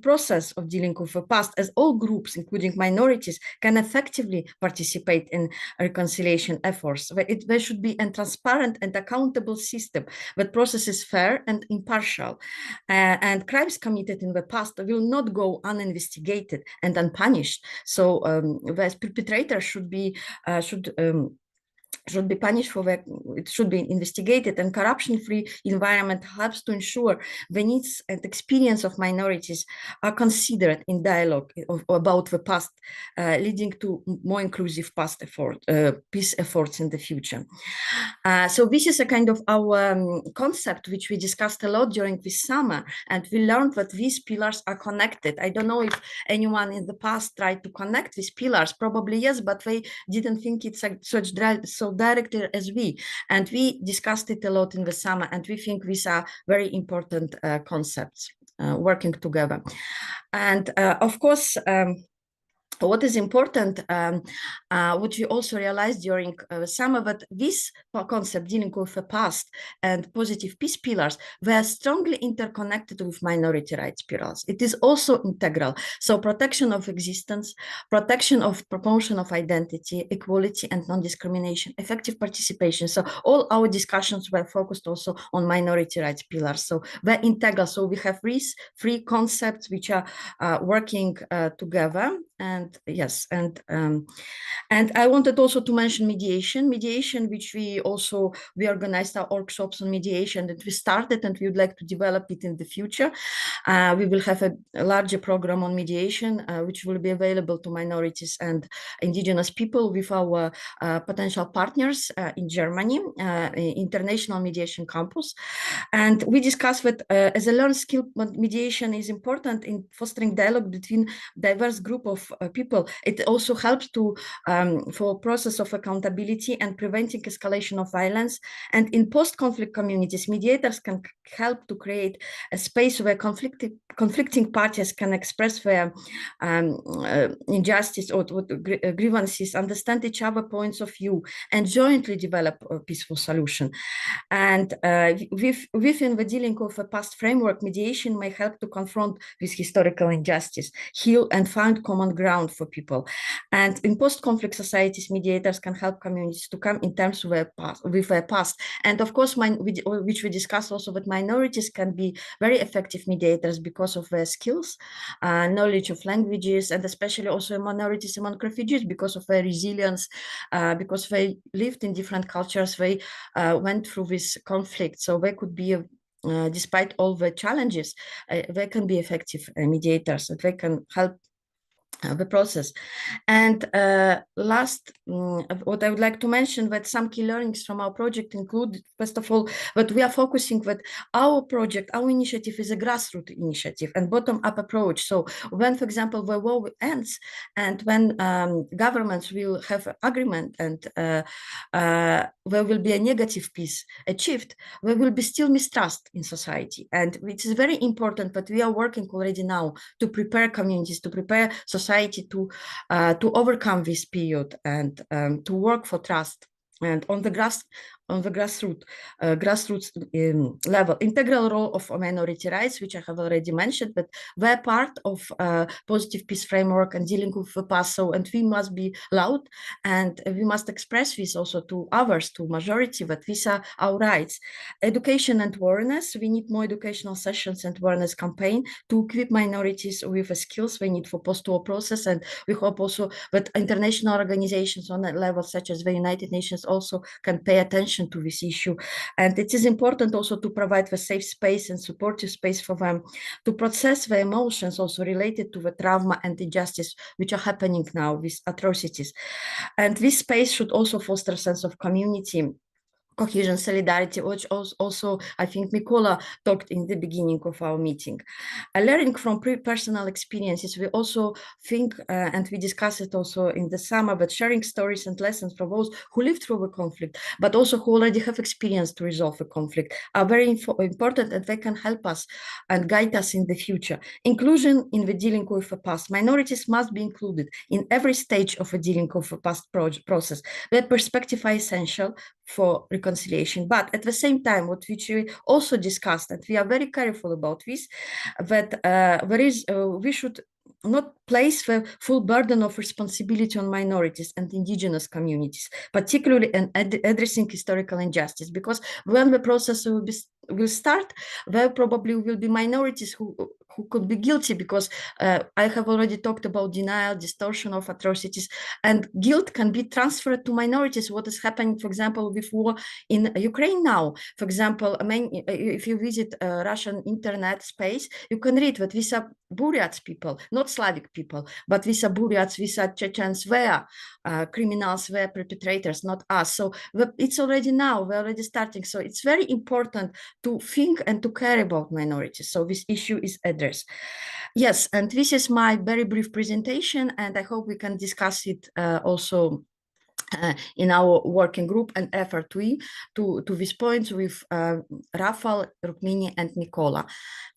process of dealing with the past, as all groups, including minorities, can effectively participate in reconciliation efforts. There should be a transparent and accountable system that processes fair and impartial, and crimes committed in the past will not go uninvestigated and unpunished. So the perpetrator should be punished for that. It should be investigated, and corruption-free environment helps to ensure the needs and experience of minorities are considered in dialogue about the past, leading to more inclusive peace efforts in the future. So this is a kind of our concept which we discussed a lot during this summer, and we learned that these pillars are connected. I don't know if anyone in the past tried to connect these pillars, probably yes, but they didn't think it's so directly as we, and we discussed it a lot in the summer, and we think these are very important concepts working together. And of course, what is important, what we also realized during the summer, that this concept dealing with the past and positive peace pillars were strongly interconnected with minority rights pillars. It is also integral. So protection of existence, protection of promotion of identity, equality and non-discrimination, effective participation. So all our discussions were focused also on minority rights pillars. So they're integral. So we have these three concepts which are working together. And yes, and I wanted also to mention mediation, which we organized our workshops on mediation that we started, and we would like to develop it in the future. We will have a larger program on mediation, which will be available to minorities and indigenous people with our potential partners in Germany, International Mediation Campus. And we discussed that as a learned skill, mediation is important in fostering dialogue between diverse group of people. It also helps for process of accountability and preventing escalation of violence. And in post-conflict communities, mediators can help to create a space where conflicting parties can express their injustice or grievances, understand each other's points of view, and jointly develop a peaceful solution. And within the dealing with a past framework, mediation may help to confront this historical injustice, heal and find common ground for people. And in post-conflict societies, mediators can help communities to come in terms with their past. And of course, which we discussed also, that minorities can be very effective mediators because of their skills, knowledge of languages, and especially also minorities among refugees because of their resilience, because they lived in different cultures, they went through this conflict. So they could be despite all the challenges, they can be effective mediators, and they can help the process. And last, what I would like to mention, that some key learnings from our project include, first of all, that we are focusing that our project, our initiative is a grassroots initiative and bottom-up approach. So when, for example, the war ends and when governments will have agreement and there will be a negative peace achieved, there will be still mistrust in society. And it is very important that we are working already now to prepare communities, to prepare society to overcome this period and to work for trust. And on the grassroots level, integral role of minority rights, which I have already mentioned, but they're part of positive peace framework and dealing with the past. So, and we must be loud, and we must express this also to others, to majority, that these are our rights. Education and awareness. We need more educational sessions and awareness campaign to equip minorities with the skills they need for post-war process. And we hope also that international organizations on that level, such as the United Nations, also can pay attention to this issue. And it is important also to provide the safe space and supportive space for them to process the emotions also related to the trauma and injustice which are happening now with atrocities. And this space should also foster a sense of community, cohesion, solidarity, which also I think Mykola talked in the beginning of our meeting. Learning from personal experiences, we also think, and we discussed it also in the summer, but sharing stories and lessons from those who lived through the conflict, but also who already have experience to resolve the conflict, are very important, and they can help us and guide us in the future. Inclusion in the dealing with the past. Minorities must be included in every stage of the dealing with the past process. That perspective is essential for reconciliation. But at the same time, what which we also discussed, and we are very careful about this, that we should not place the full burden of responsibility on minorities and indigenous communities, particularly in addressing historical injustice, because when the process will start, there probably will be minorities who could be guilty, because I have already talked about denial, distortion of atrocities, and guilt can be transferred to minorities. What is happening, for example, with war in Ukraine now? For example, if you visit Russian internet space, you can read that these are Buryats people, not Slavic people, but these are Buryats, these are Chechens, they are criminals, they are perpetrators, not us. So it's already now, we're already starting. So it's very important to think and to care about minorities. So this issue is addressed. Yes, and this is my very brief presentation, and I hope we can discuss it also in our working group and effort to these points with Rafal, Rukmini, and Mykola.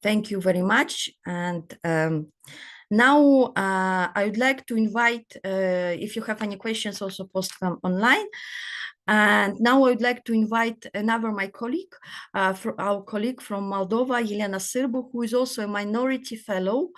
Thank you very much. And now I would like to invite, if you have any questions, also post them online. And now I would like to invite my colleague, our colleague from Moldova, Elena Sârbu, who is also a minority fellow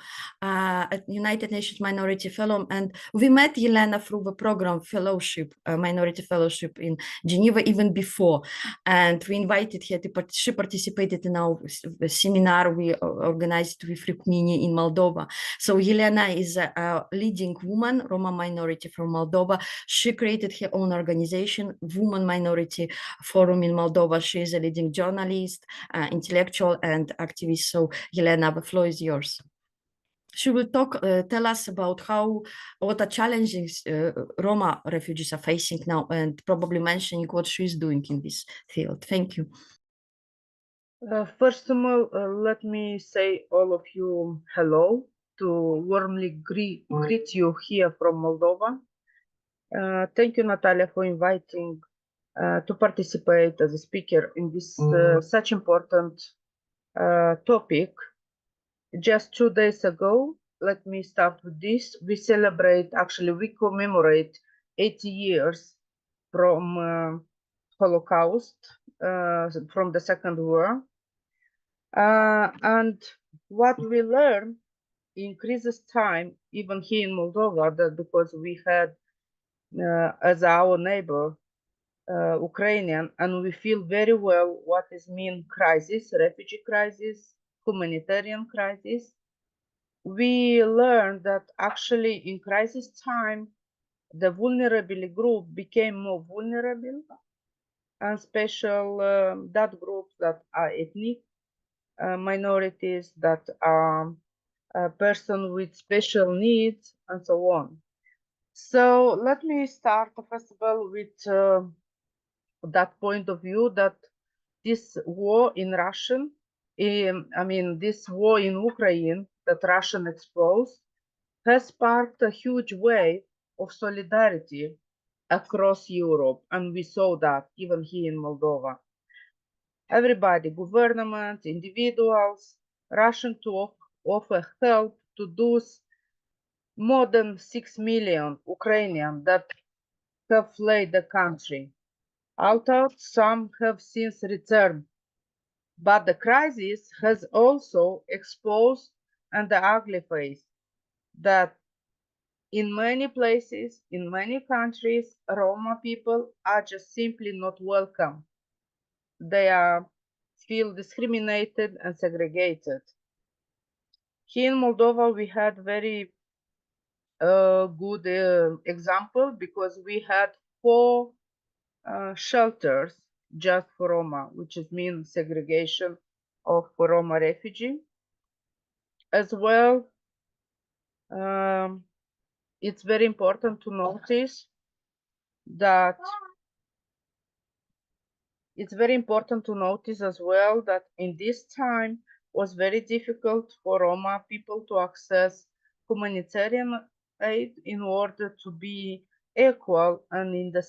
at United Nations Minority Fellow. And we met Elena through the program fellowship, minority fellowship in Geneva, even before. And we invited her she participated in our seminar we organized with Rukmini in Moldova. So Elena is a leading woman, Roma minority from Moldova. She created her own organization, Women Minority Forum in Moldova. She is a leading journalist, intellectual, and activist. So, Elena, the floor is yours. She will tell us about what are challenges Roma refugees are facing now, and probably mentioning what she is doing in this field. Thank you. First of all, let me say all of you hello, to warmly greet you here from Moldova. Thank you, Natalia, for inviting to participate as a speaker in this such important topic. Just 2 days ago, let me start with this. We commemorate 80 years from Holocaust, from the Second War. And what we learn increases time, even here in Moldova, that because we had as our neighbor Ukrainian, and we feel very well what is mean crisis, refugee crisis, humanitarian crisis. We learned that actually in crisis time, the vulnerable group became more vulnerable, and special that groups that are ethnic minorities, that are a person with special needs, and so on. So let me start first of all with that point of view that this war in Russian, this war in Ukraine that Russian exposed has sparked a huge wave of solidarity across Europe, and we saw that even here in Moldova. Everybody, government, individuals, rushing to offer help to those more than 6 million Ukrainians that have fled the country. Although some have since returned, but the crisis has also exposed an ugly face that in many places, in many countries, Roma people are just simply not welcome. They feel discriminated and segregated. Here in Moldova, we had very good example because we had 4 shelters just for Roma, which means segregation of Roma refugee. As well, it's very important to notice that as well that in this time was very difficult for Roma people to access humanitarian aid in order to be equal and in the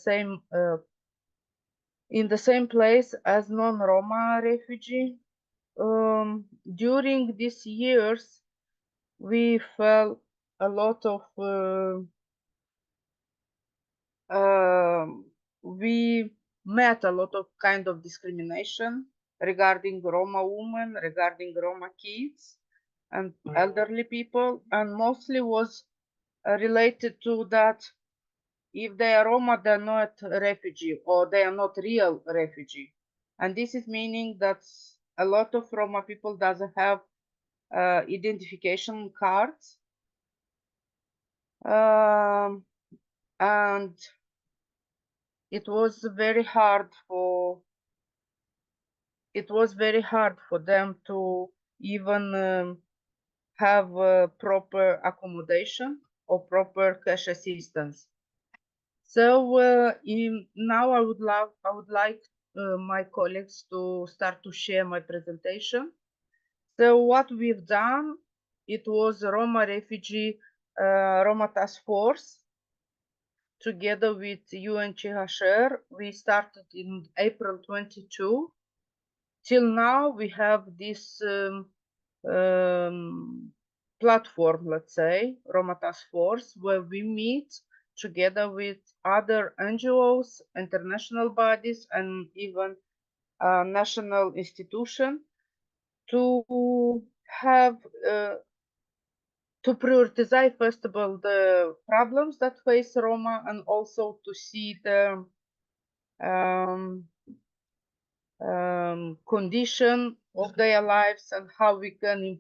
same place as non-Roma refugee. During these years, we felt a lot of we met a lot of kind of discrimination regarding Roma women, regarding Roma kids and elderly people, and mostly was related to that if they are Roma, they're not a refugee or they are not real refugee. And this is meaning that a lot of Roma people doesn't have identification cards. And it was very hard for them to even have proper accommodation or proper cash assistance. So now I would like my colleagues to start to share my presentation. So what we've done, it was Roma Refugee Roma Task Force together with UNHCR. We started in April 22. Till now, we have this platform, let's say, Roma Task Force, where we meet together with other NGOs, international bodies, and even national institutions to have to prioritize, first of all, the problems that face Roma, and also to see the condition of their lives and how we can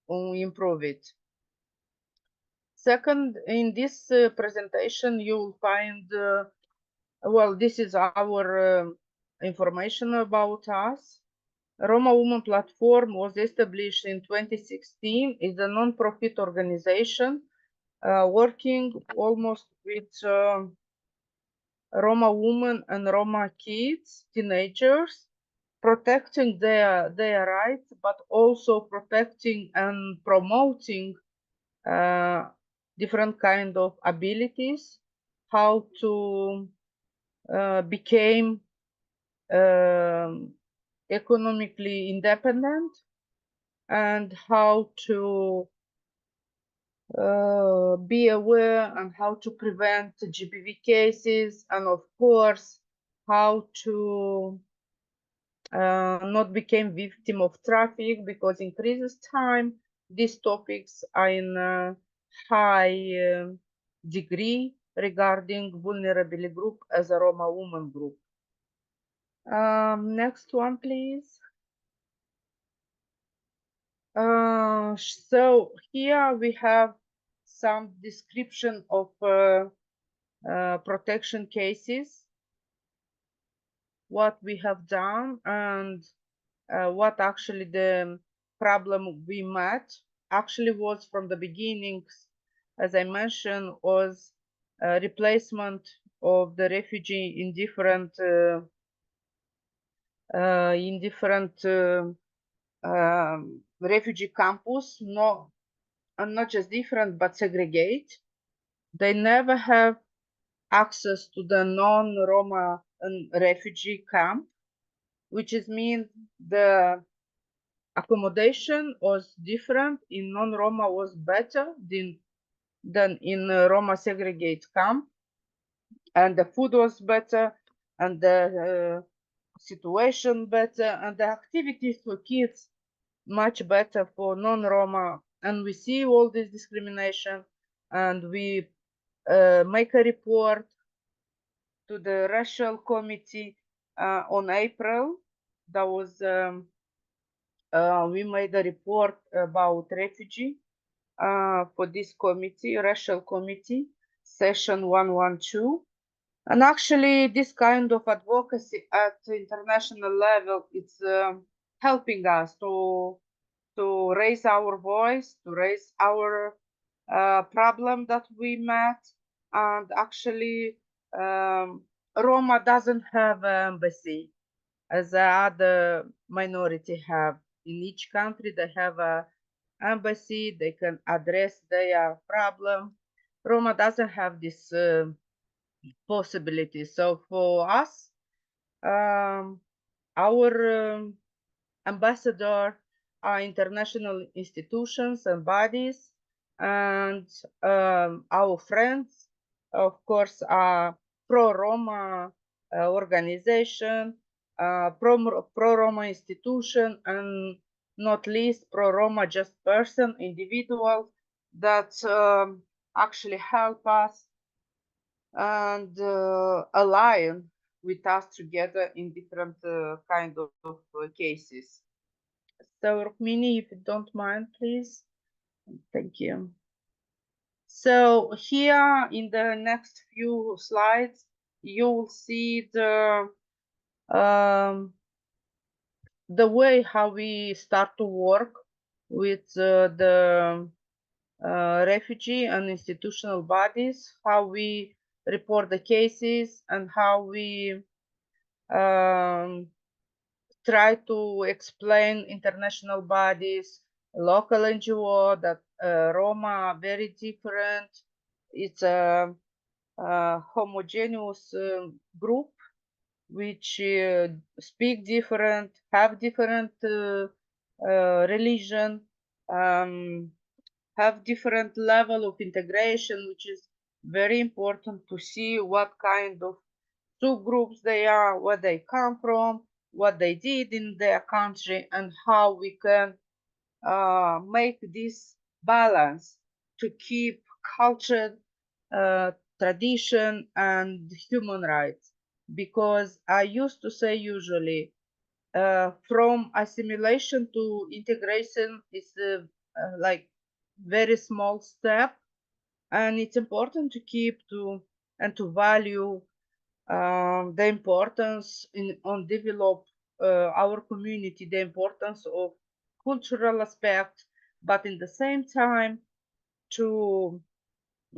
improve it. Second, in this presentation, you will find, well, this is our information about us. Roma Women Platform was established in 2016. It's a non-profit organization working almost with Roma women and Roma kids, teenagers, protecting their rights, but also protecting and promoting different kind of abilities, how to become economically independent, and how to be aware and how to prevent GBV cases, and of course how to not become victim of traffic, because in crisis time these topics are in a high degree regarding vulnerable group as a Roma woman group. Next one, please. So here we have some description of protection cases, what we have done, and what actually the problem we met actually was from the beginnings, as I mentioned, was replacement of the refugee in different refugee campus, not just different, but segregate. They never have access to the non-Roma refugee camp, which is mean the accommodation was different in non-Roma was better than in Roma segregate camp, and the food was better, and the situation better, and the activities for kids much better for non-Roma. And we see all this discrimination, and we make a report to the racial committee on April. That was we made a report about refugee for this committee, racial committee, session 112. And actually, this kind of advocacy at international level, it's helping us to raise our voice, to raise our problem that we met. And actually, Roma doesn't have an embassy as the other minority have. In each country, they have an embassy, they can address their problem. Roma doesn't have this possibility. So for us, our ambassador are international institutions and bodies, and our friends, of course, are pro-Roma organization, pro-Roma institution, and not least pro-Roma just person, individual that actually help us and align with us together in different kind of cases. So Rukmini, if you don't mind, please. Thank you. So here in the next few slides, you will see the way how we start to work with the refugee and institutional bodies, how we report the cases, and how we try to explain international bodies, local NGO, that Roma are very different. It's a homogeneous group which speak different, have different religion, have different level of integration, which is very important to see what kind of subgroups they are, where they come from, what they did in their country, and how we can make this balance to keep culture, tradition, and human rights. Because I used to say usually from assimilation to integration is like very small step, and it's important to keep and to value the importance on develop our community, the importance of cultural aspect, but in the same time to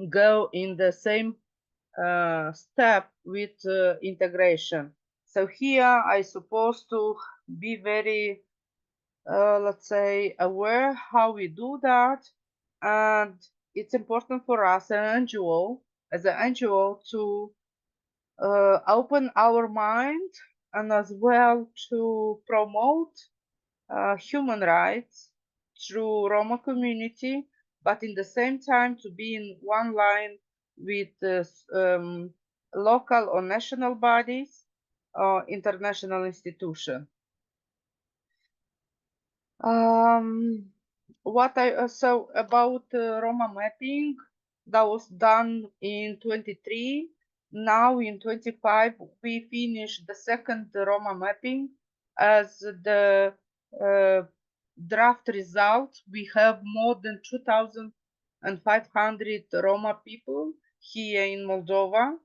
go in the same step with integration. So here I supposed to be very, let's say, aware how we do that, and it's important for us as an NGO to open our mind and as well to promote human rights through Roma community, but in the same time to be in one line with local or national bodies or international institutions. So about Roma mapping, that was done in 23. Now in 25, we finished the second Roma mapping. As the draft result, we have more than 2,500 Roma people here in Moldova,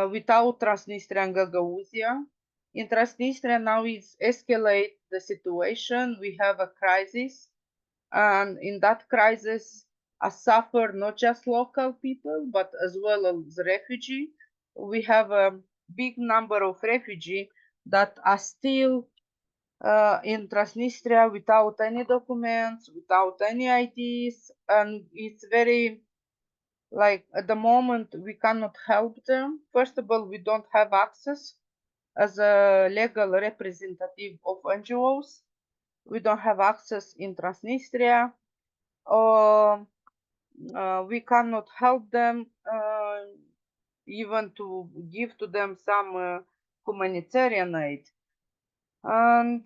without Transnistria and Gagauzia. in Transnistria now it's escalate the situation. We have a crisis, and in that crisis suffer not just local people, but as well as refugee. We have a big number of refugee that are still in Transnistria without any documents, without any IDs, and it's very, like, at the moment we cannot help them. First of all, we don't have access as a legal representative of NGOs. We don't have access in Transnistria. We cannot help them even to give to them some humanitarian aid. And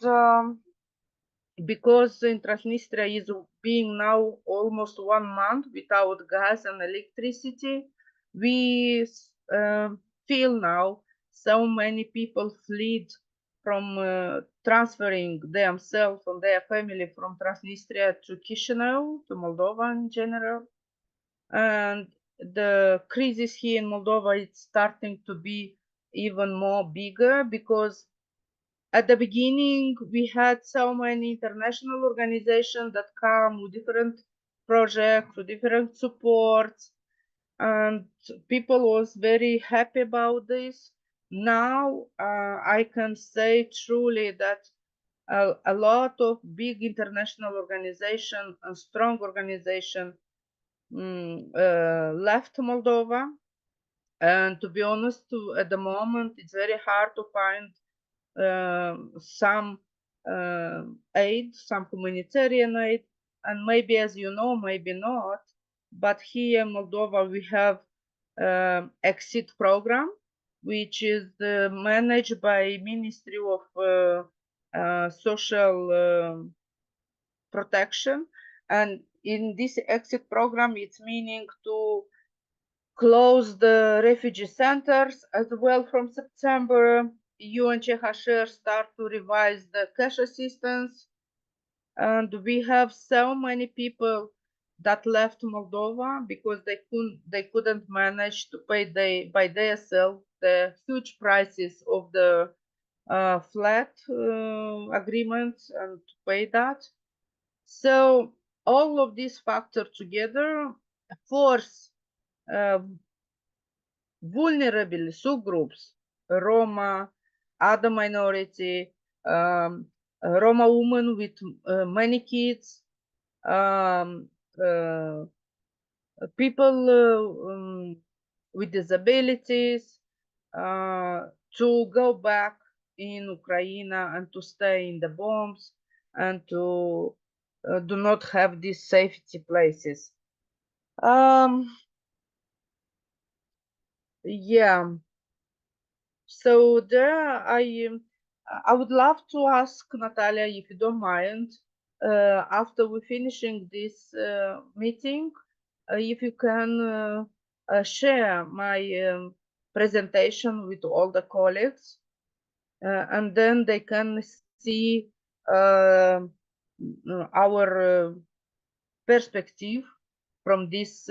because in Transnistria is being now almost 1 month without gas and electricity, we feel now so many people fled from transferring themselves and their family from Transnistria to Chisinau, to Moldova in general. And the crisis here in Moldova is starting to be even more bigger, because at the beginning we had so many international organizations that come with different projects, with different supports, and people was very happy about this. Now I can say truly that a lot of big international organization and strong organization left Moldova, and to be honest, at the moment it's very hard to find some aid, some humanitarian aid, and maybe, as you know, maybe not, but here in Moldova we have exit program, which is managed by Ministry of Social Protection. And in this exit program, it's meaning to close the refugee centers as well. From September, UNHCR start to revise the cash assistance, and we have so many people that left Moldova because they couldn't manage to pay by themselves the huge prices of the flat agreements and to pay that. So all of these factors together force vulnerable subgroups, Roma, other minority, Roma women with many kids, people with disabilities, to go back in Ukraine and to stay in the bombs and to do not have these safety places. Yeah. So there, I would love to ask Natalia, if you don't mind, after we finishing this meeting, if you can share my presentation with all the colleagues, and then they can see our perspective from this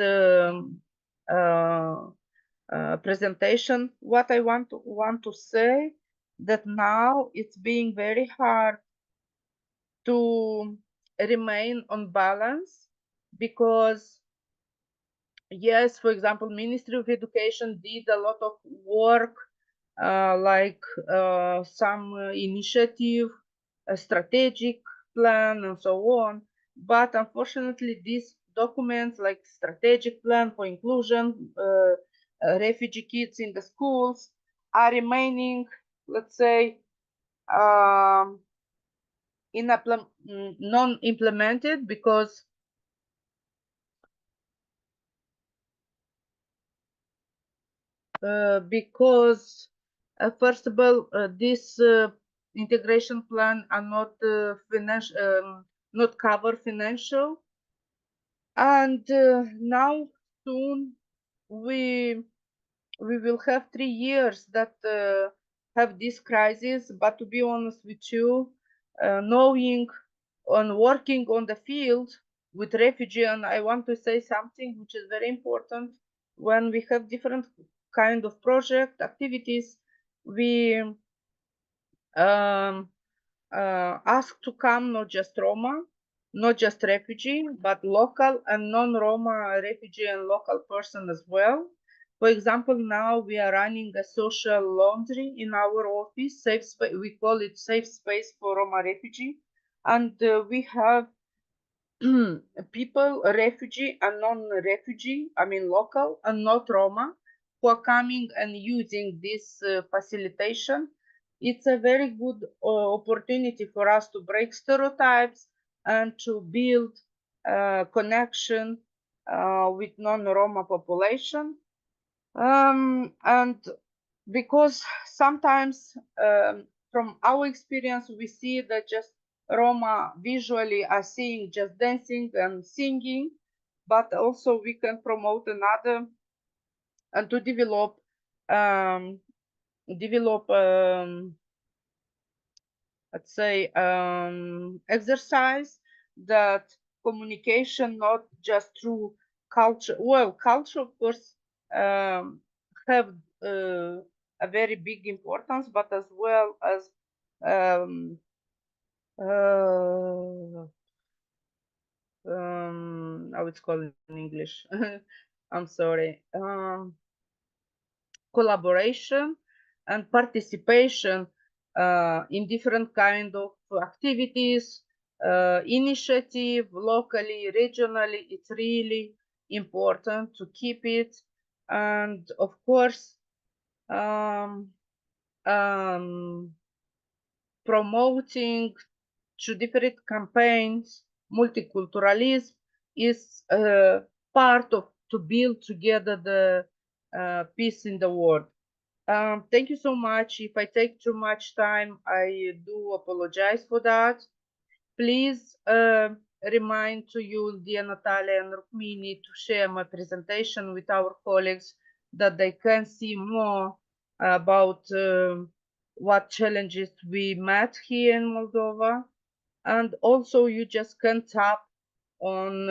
presentation. What I want to say, that now it's being very hard to remain on balance, because yes, for example, Ministry of Education did a lot of work, like some initiative, a strategic plan, and so on. But unfortunately, these documents, like strategic plan for inclusion, refugee kids in the schools, are remaining, let's say, non-implemented, because first of all, this integration plan are not financial, not cover financial, and now soon we will have 3 years that have this crisis. But to be honest with you, knowing and working on the field with refugee, and I want to say something which is very important, when we have different kind of project activities, we asked to come not just Roma, not just refugee, but local and non-Roma refugee and local person as well. For example, now we are running a social laundry in our office, safe space. We call it safe space for Roma refugee, and we have people, refugee and non-refugee, I mean local and not Roma, who are coming and using this facilitation. It's a very good opportunity for us to break stereotypes and to build connection with non-Roma population. And because sometimes from our experience, we see that just Roma visually are seeing just dancing and singing, but also we can promote another and to develop let's say exercise that communication not just through culture. Well, culture of course have a very big importance, but as well as how it's called in English. I'm sorry. Collaboration and participation in different kind of activities, initiative, locally, regionally. It's really important to keep it. And of course, promoting through different campaigns, multiculturalism is part of to build together the peace in the world. Thank you so much. If I take too much time, I do apologize for that. Please remind to you, dear Natalia and Rukmini, to share my presentation with our colleagues that they can see more about what challenges we met here in Moldova. And also you just can tap on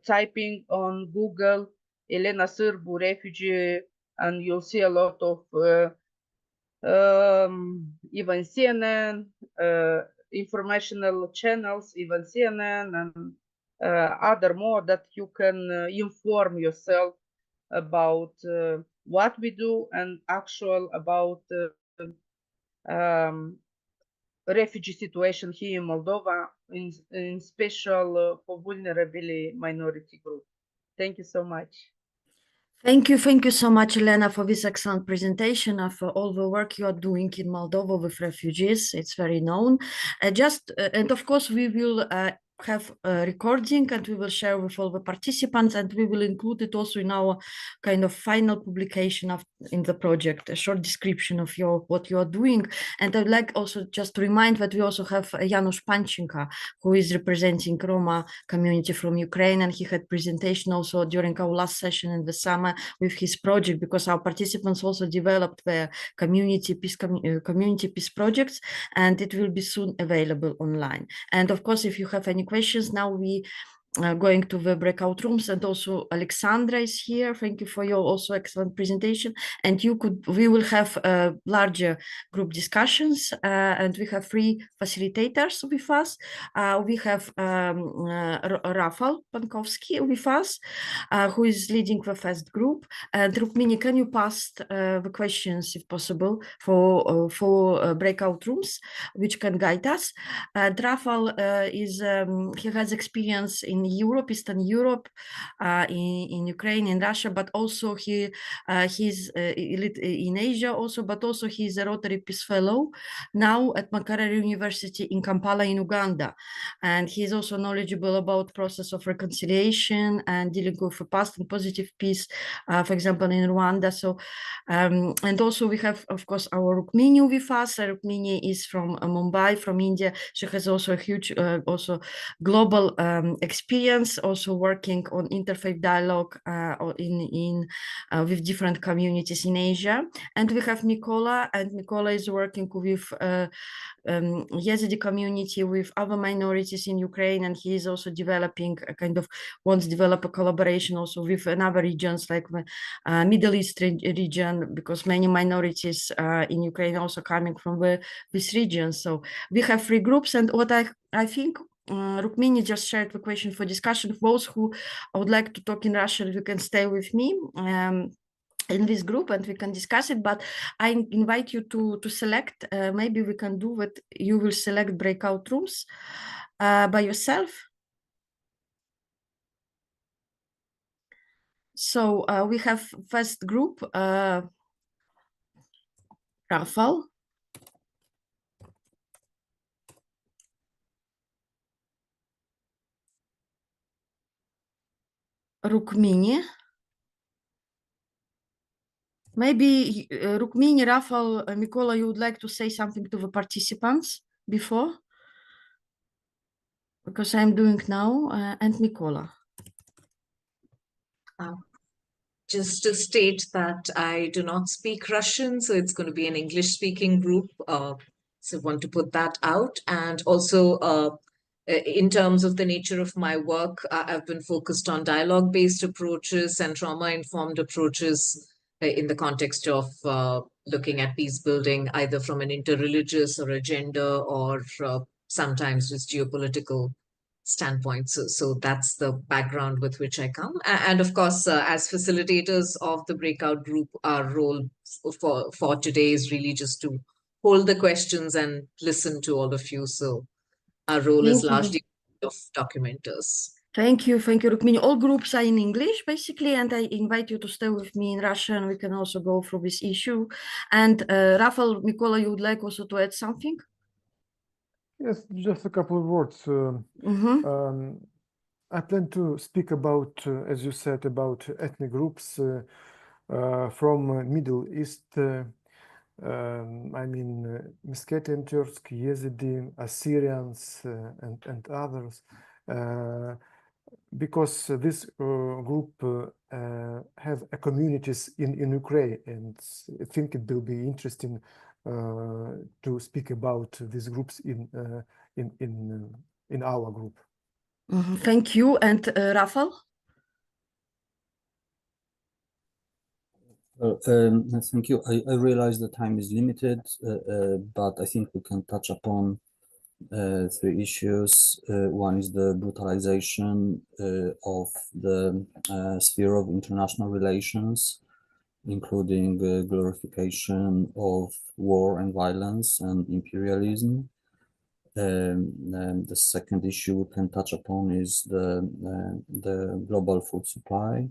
typing on Google Elena Sârbu refugee, and you'll see a lot of even CNN informational channels, even CNN and other more that you can inform yourself about what we do and actual about refugee situation here in Moldova, in special for vulnerable minority group. Thank you so much. Thank you so much, Elena, for this excellent presentation of all the work you are doing in Moldova with refugees. It's very known. And of course, we will have a recording and we will share with all the participants, and we will include it also in our kind of final publication in the project, a short description of what you are doing. And I'd like also just to remind that we also have Janusz Panchenka, who is representing Roma community from Ukraine, and he had presentation also during our last session in the summer with his project, because our participants also developed their community peace projects, and it will be soon available online. And of course, if you have any questions, now we going to the breakout rooms, and also Aleksandra is here. Thank you for your also excellent presentation. And we will have larger group discussions, and we have 3 facilitators with us. We have Rafał Pankowski with us, who is leading the first group. And Rukmini, can you pass the questions, if possible, for breakout rooms, which can guide us? Rafał he has experience in Europe, Eastern Europe, in Ukraine, in Russia, but also he's in Asia also, but also he's a Rotary Peace Fellow now at Makerere University in Kampala in Uganda. And he's also knowledgeable about process of reconciliation and dealing with the past and positive peace, for example, in Rwanda. So, and also we have, of course, our Rukmini with us. Rukmini is from Mumbai, from India. She has also a huge, also global experience experience also working on interfaith dialogue with different communities in Asia. And we have Mykola, and Mykola is working with Yazidi community, with other minorities in Ukraine, and he is also developing a kind of wants to develop a collaboration also with another regions like the Middle East region, because many minorities in Ukraine also coming from this region. So we have 3 groups, and what I think Rukmini just shared the question for discussion. Those who would like to talk in Russian, you can stay with me in this group and we can discuss it, but I invite you to select, maybe we can do what you will select breakout rooms by yourself. So we have first group, Rafal, Rukmini. Maybe Rukmini, Rafal, Mykola, you would like to say something to the participants before? Because I'm doing now, and Mykola. Just to state that I do not speak Russian, so it's going to be an English-speaking group. So I want to put that out. And also, in terms of the nature of my work, I've been focused on dialogue-based approaches and trauma-informed approaches in the context of looking at peace building, either from an interreligious or a gender or sometimes just geopolitical standpoint. So that's the background with which I come. And of course, as facilitators of the breakout group, our role for today is really just to hold the questions and listen to all of you. So our role is largely of documenters. Thank you, Rukmini. All groups are in English, basically, and I invite you to stay with me in Russian. We can also go through this issue. And Rafal, Mykola, you would like also to add something? Yes, just a couple of words. I plan to speak about, as you said, about ethnic groups from Middle East. I mean, Meskhetian Turks, Yazidi, Assyrians, and others. Because this group have communities in Ukraine, and I think it will be interesting to speak about these groups in our group. Thank you. And Rafal? Thank you. I realize the time is limited, but I think we can touch upon 3 issues. One is the brutalization of the sphere of international relations, including glorification of war and violence and imperialism. And the second issue we can touch upon is the global food supply.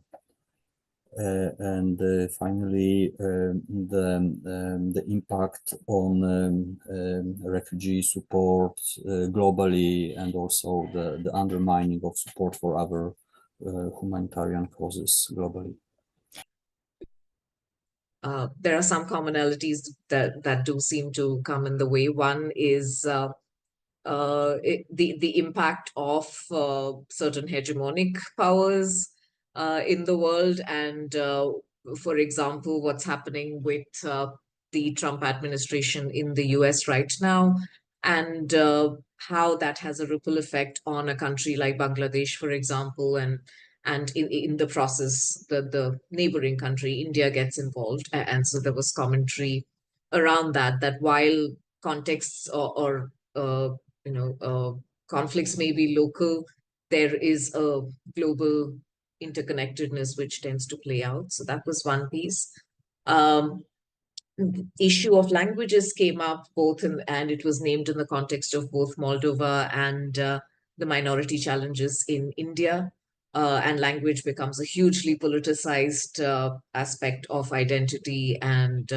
And finally, the impact on refugee support globally, and also the undermining of support for other humanitarian causes globally. There are some commonalities that do seem to come in the way. One is the impact of certain hegemonic powers in the world, and for example, what's happening with the Trump administration in the US right now, and how that has a ripple effect on a country like Bangladesh, for example, and in the process, the neighboring country, India, gets involved. And so there was commentary around that while contexts or conflicts may be local, there is a global interconnectedness which tends to play out. So that was one piece. The issue of languages came up and it was named in the context of both Moldova and the minority challenges in India. And language becomes a hugely politicized aspect of identity, and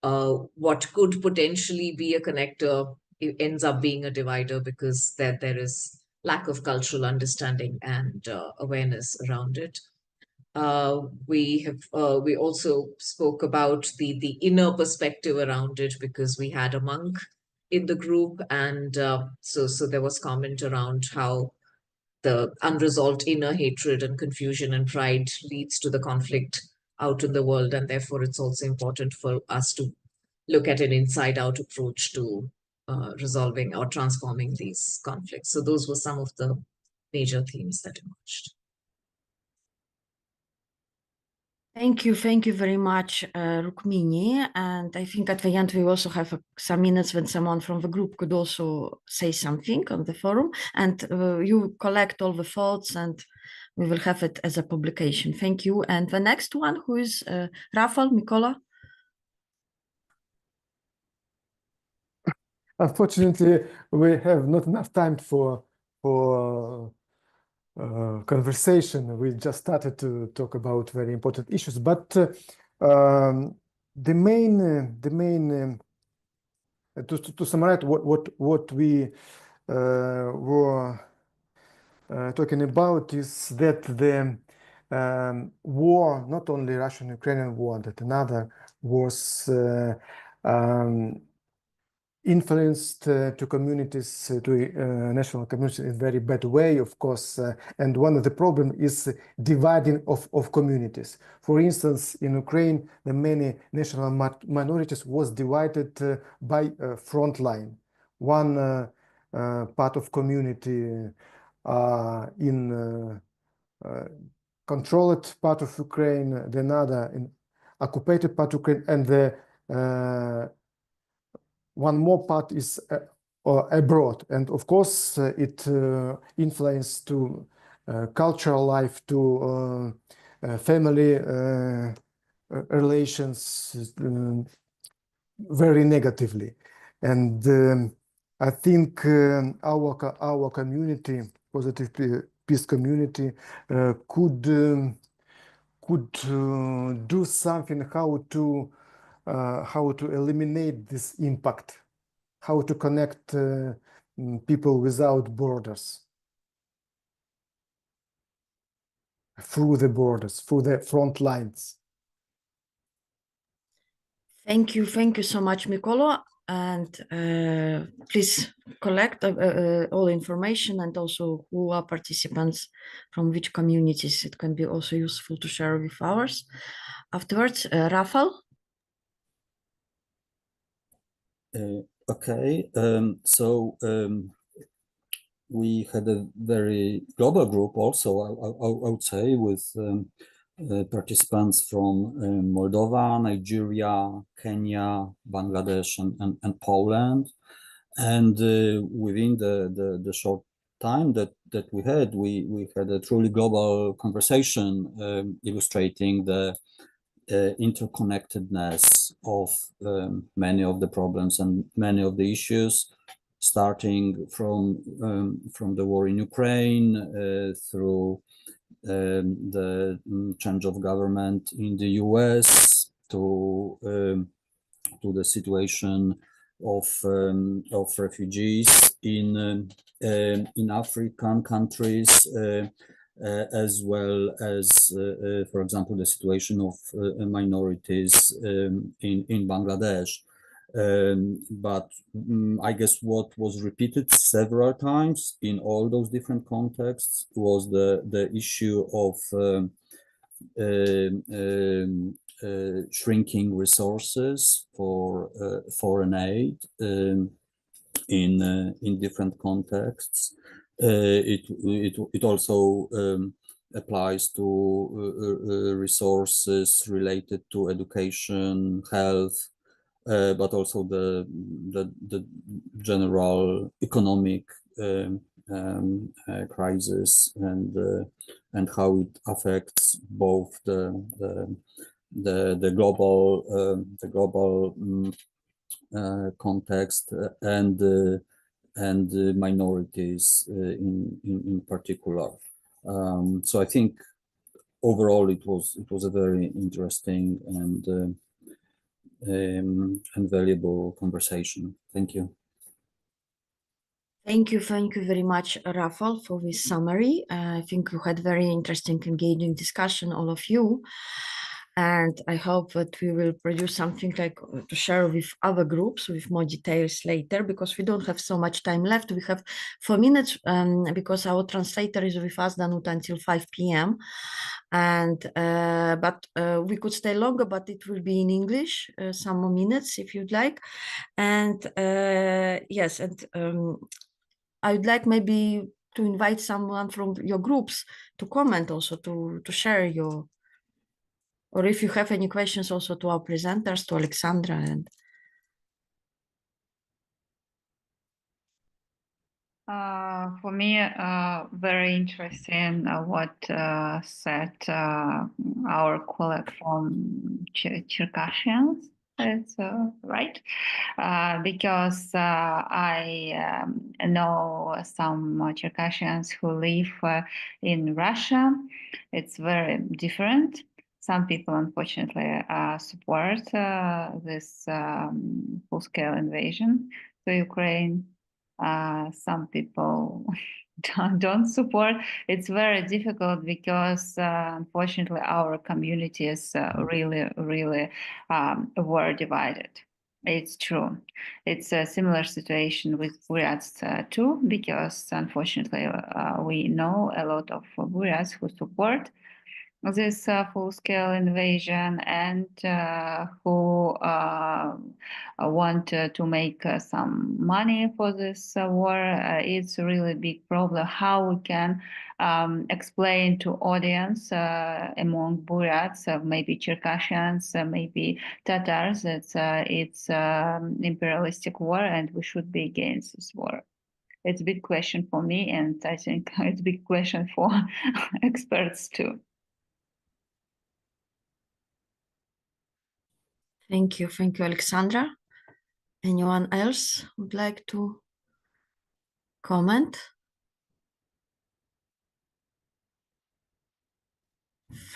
what could potentially be a connector, it ends up being a divider, because there is lack of cultural understanding and awareness around it. We also spoke about the inner perspective around it, because we had a monk in the group, and so there was comment around how the unresolved inner hatred and confusion and pride leads to the conflict out in the world. And therefore, it's also important for us to look at an inside-out approach to resolving or transforming these conflicts. So those were some of the major themes that emerged. Thank you very much, Rukmini. And I think at the end we also have some minutes when someone from the group could also say something on the forum. And you collect all the thoughts and we will have it as a publication. Thank you. And the next one, who is Rafal, Mykola? Unfortunately, we have not enough time for conversation. We just started to talk about very important issues, but the main to summarize what we were talking about is that the war, not only Russian-Ukrainian war, that another was influenced to communities, to national communities in a very bad way, of course. And one of the problems is dividing of communities. For instance, in Ukraine, the many national minorities was divided by front line. One part of community in controlled part of Ukraine, the another in occupied part of Ukraine, and the one more part is abroad. And of course, it influenced to cultural life, to family relations very negatively. And I think our community, positive peace community, could do something how to eliminate this impact, how to connect people without borders, through the borders, through the front lines. Thank you so much, Mykola. And please collect all information and also who are participants from which communities. It can be also useful to share with ours. Afterwards, Rafal. Okay, so we had a very global group also, I would say, with participants from Moldova, Nigeria, Kenya, Bangladesh, and Poland. And within the short time that we had a truly global conversation illustrating the interconnectedness of many of the problems and many of the issues, starting from the war in Ukraine through the change of government in the US to the situation of refugees in African countries. As well as, for example, the situation of minorities in Bangladesh. But I guess what was repeated several times in all those different contexts was the issue of shrinking resources for foreign aid in different contexts. It also applies to resources related to education, health, but also the general economic crisis and how it affects both the global context and minorities in particular. So I think overall it was a very interesting and valuable conversation. Thank you. Thank you very much, Rafal, for this summary. I think you had very interesting, engaging discussion, all of you. And I hope that we will produce something like to share with other groups with more details later, because we don't have so much time left. We have 4 minutes because our translator is with us, Danuta, until 5 p.m. And but we could stay longer, but it will be in English, some more minutes if you'd like. And yes, and I would like maybe to invite someone from your groups to comment also, to share your, or if you have any questions also to our presenters, to Aleksandra. And for me, very interesting what said our colleague from Circassians. It's right, because I know some Circassians who live in Russia. It's very different. Some people, unfortunately, support this full-scale invasion to Ukraine. Some people don't support. It's very difficult because unfortunately our communities really were divided. It's true. It's a similar situation with Buryats too, because unfortunately we know a lot of Buryats who support this full-scale invasion and who want to make some money for this war. It's a really big problem how we can explain to audience among Buryats, maybe Circassians, maybe Tatars, that it's imperialistic war and we should be against this war. It's a big question for me, and I think it's a big question for experts too. thank you, Aleksandra. Anyone else would like to comment?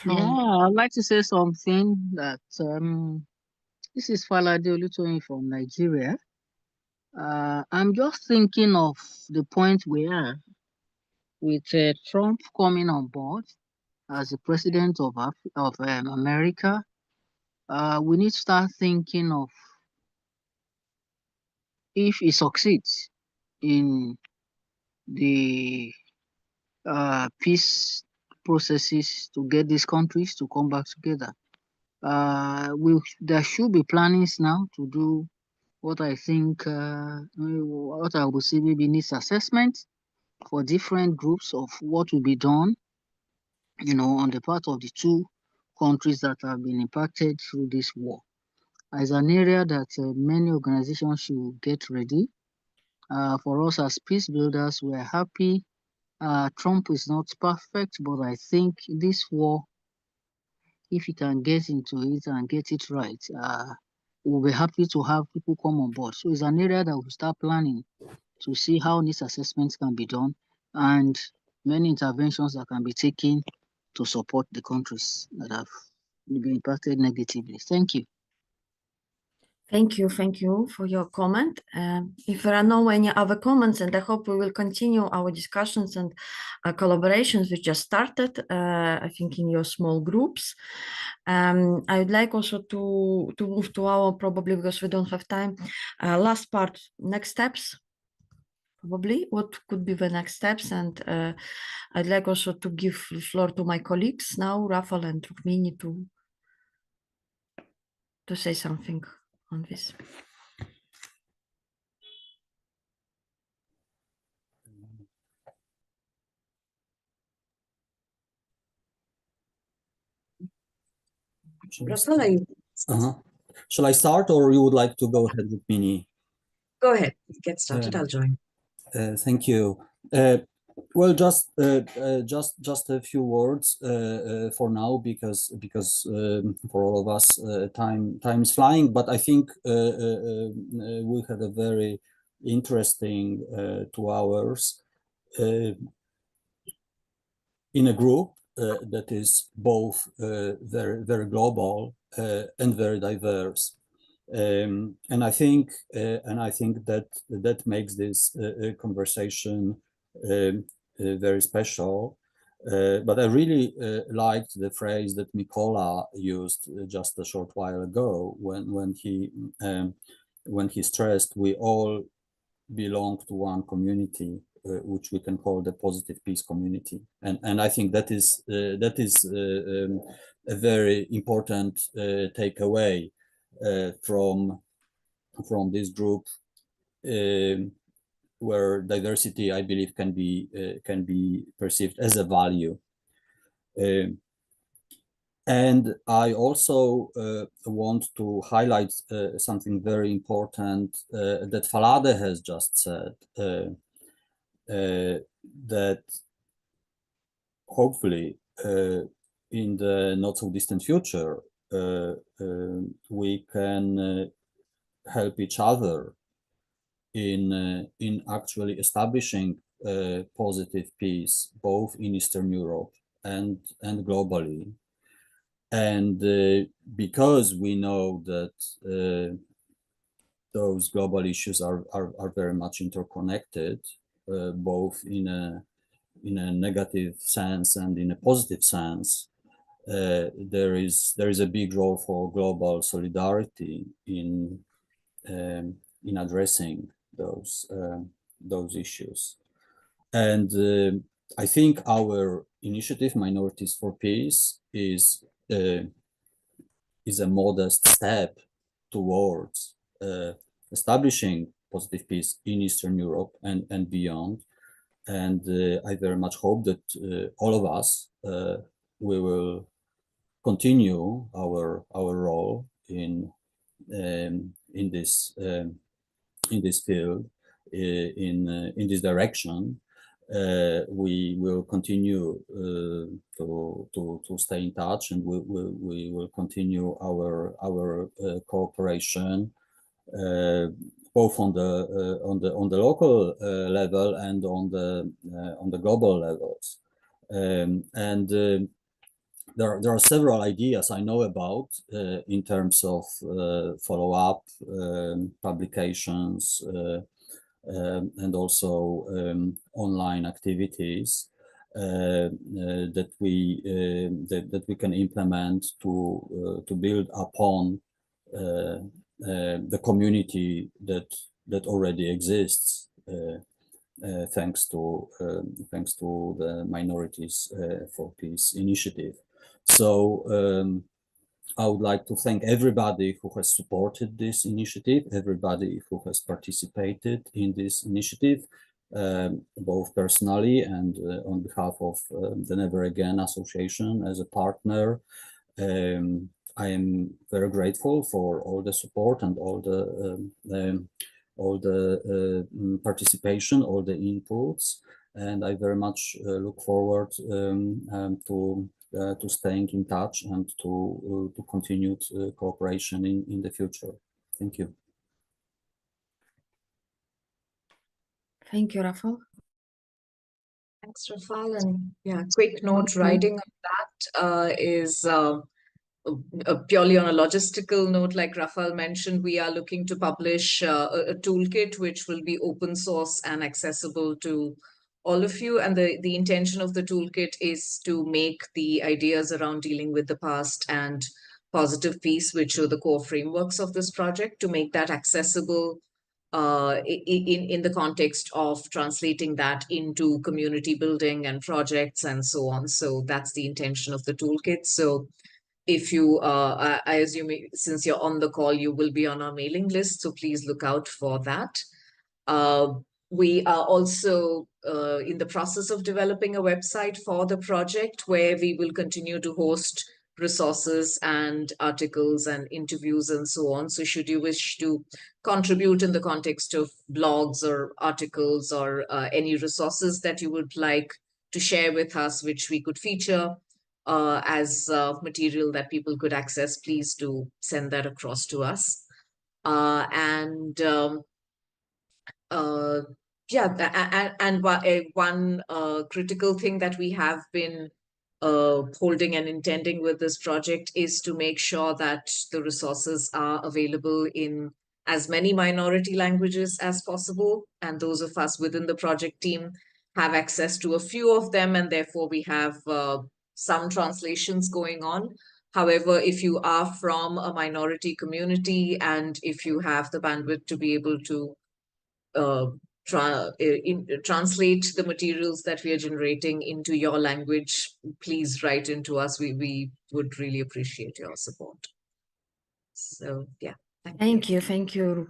Yeah, I'd like to say something that this is Falade Olutoyin from Nigeria. I'm just thinking of the point we are with Trump coming on board as the president of America. We need to start thinking of if he succeeds in the peace processes to get these countries to come back together. There should be plannings now to do what I think, what I would say maybe needs assessment for different groups of what will be done, on the part of the two countries that have been impacted through this war. As an area that many organizations should get ready. For us as peace builders, we're happy. Trump is not perfect, but I think this war, if he can get into it and get it right, we'll be happy to have people come on board. So it's an area that we'll start planning to see how these assessments can be done and many interventions that can be taken to support the countries that have been impacted negatively. Thank you. Thank you for your comment. If there are no any other comments, and I hope we will continue our discussions and collaborations we just started, I think in your small groups. I would like also to move to our, probably because we don't have time, last part, next steps. Probably what could be the next steps, and I'd like also to give the floor to my colleagues now, Rafal and Rukmini, to say something on this. Shall I start, or you would like to go ahead with Mini? Go ahead, get started. I'll join. Thank you. Well, just a few words for now, because for all of us time is flying. But I think we had a very interesting 2 hours in a group that is both very global and very diverse. And I think that makes this conversation very special. But I really liked the phrase that Mykola used just a short while ago when he stressed we all belong to one community, which we can call the positive peace community, and I think that is a very important takeaway from this group, where diversity, I believe, can be perceived as a value. And I also want to highlight something very important that Falade has just said, that hopefully in the not so distant future, we can help each other in actually establishing positive peace, both in Eastern Europe and globally. And because we know that those global issues are very much interconnected, both in a negative sense and in a positive sense, there is a big role for global solidarity in addressing those issues. And I think our initiative, Minorities for Peace, is a modest step towards establishing positive peace in Eastern Europe and beyond. And I very much hope that all of us we will continue our role in this field, in this direction. We will continue to stay in touch, and we will continue our cooperation, both on the local level and on the global levels. There are several ideas I know about in terms of follow-up publications and also online activities that we can implement to build upon the community that already exists, thanks to the Minorities for Peace initiative. So I would like to thank everybody who has supported this initiative, everybody who has participated in this initiative, both personally and on behalf of the Never Again Association as a partner. I am very grateful for all the support and all the participation, all the inputs, and I very much look forward to staying in touch and to continued cooperation in the future. Thank you. Thank you, Rafał. Thanks, Rafał. And yeah, quick note, writing on that is purely on a logistical note. Like Rafał mentioned, we are looking to publish a toolkit which will be open source and accessible to all of you. And the intention of the toolkit is to make the ideas around dealing with the past and positive peace, which are the core frameworks of this project, to make that accessible in the context of translating that into community building and projects and so on. So that's the intention of the toolkit. So if you, I assume since you're on the call, you will be on our mailing list. So please look out for that. We are also in the process of developing a website for the project where we will continue to host resources and articles and interviews and so on. So should you wish to contribute in the context of blogs or articles or any resources that you would like to share with us, which we could feature as material that people could access, please do send that across to us. One critical thing that we have been holding and intending with this project is to make sure that the resources are available in as many minority languages as possible. And those of us within the project team have access to a few of them, and therefore we have some translations going on. However, if you are from a minority community and if you have the bandwidth to be able to translate the materials that we are generating into your language, please write into us. We would really appreciate your support. So yeah, thank you. Thank you.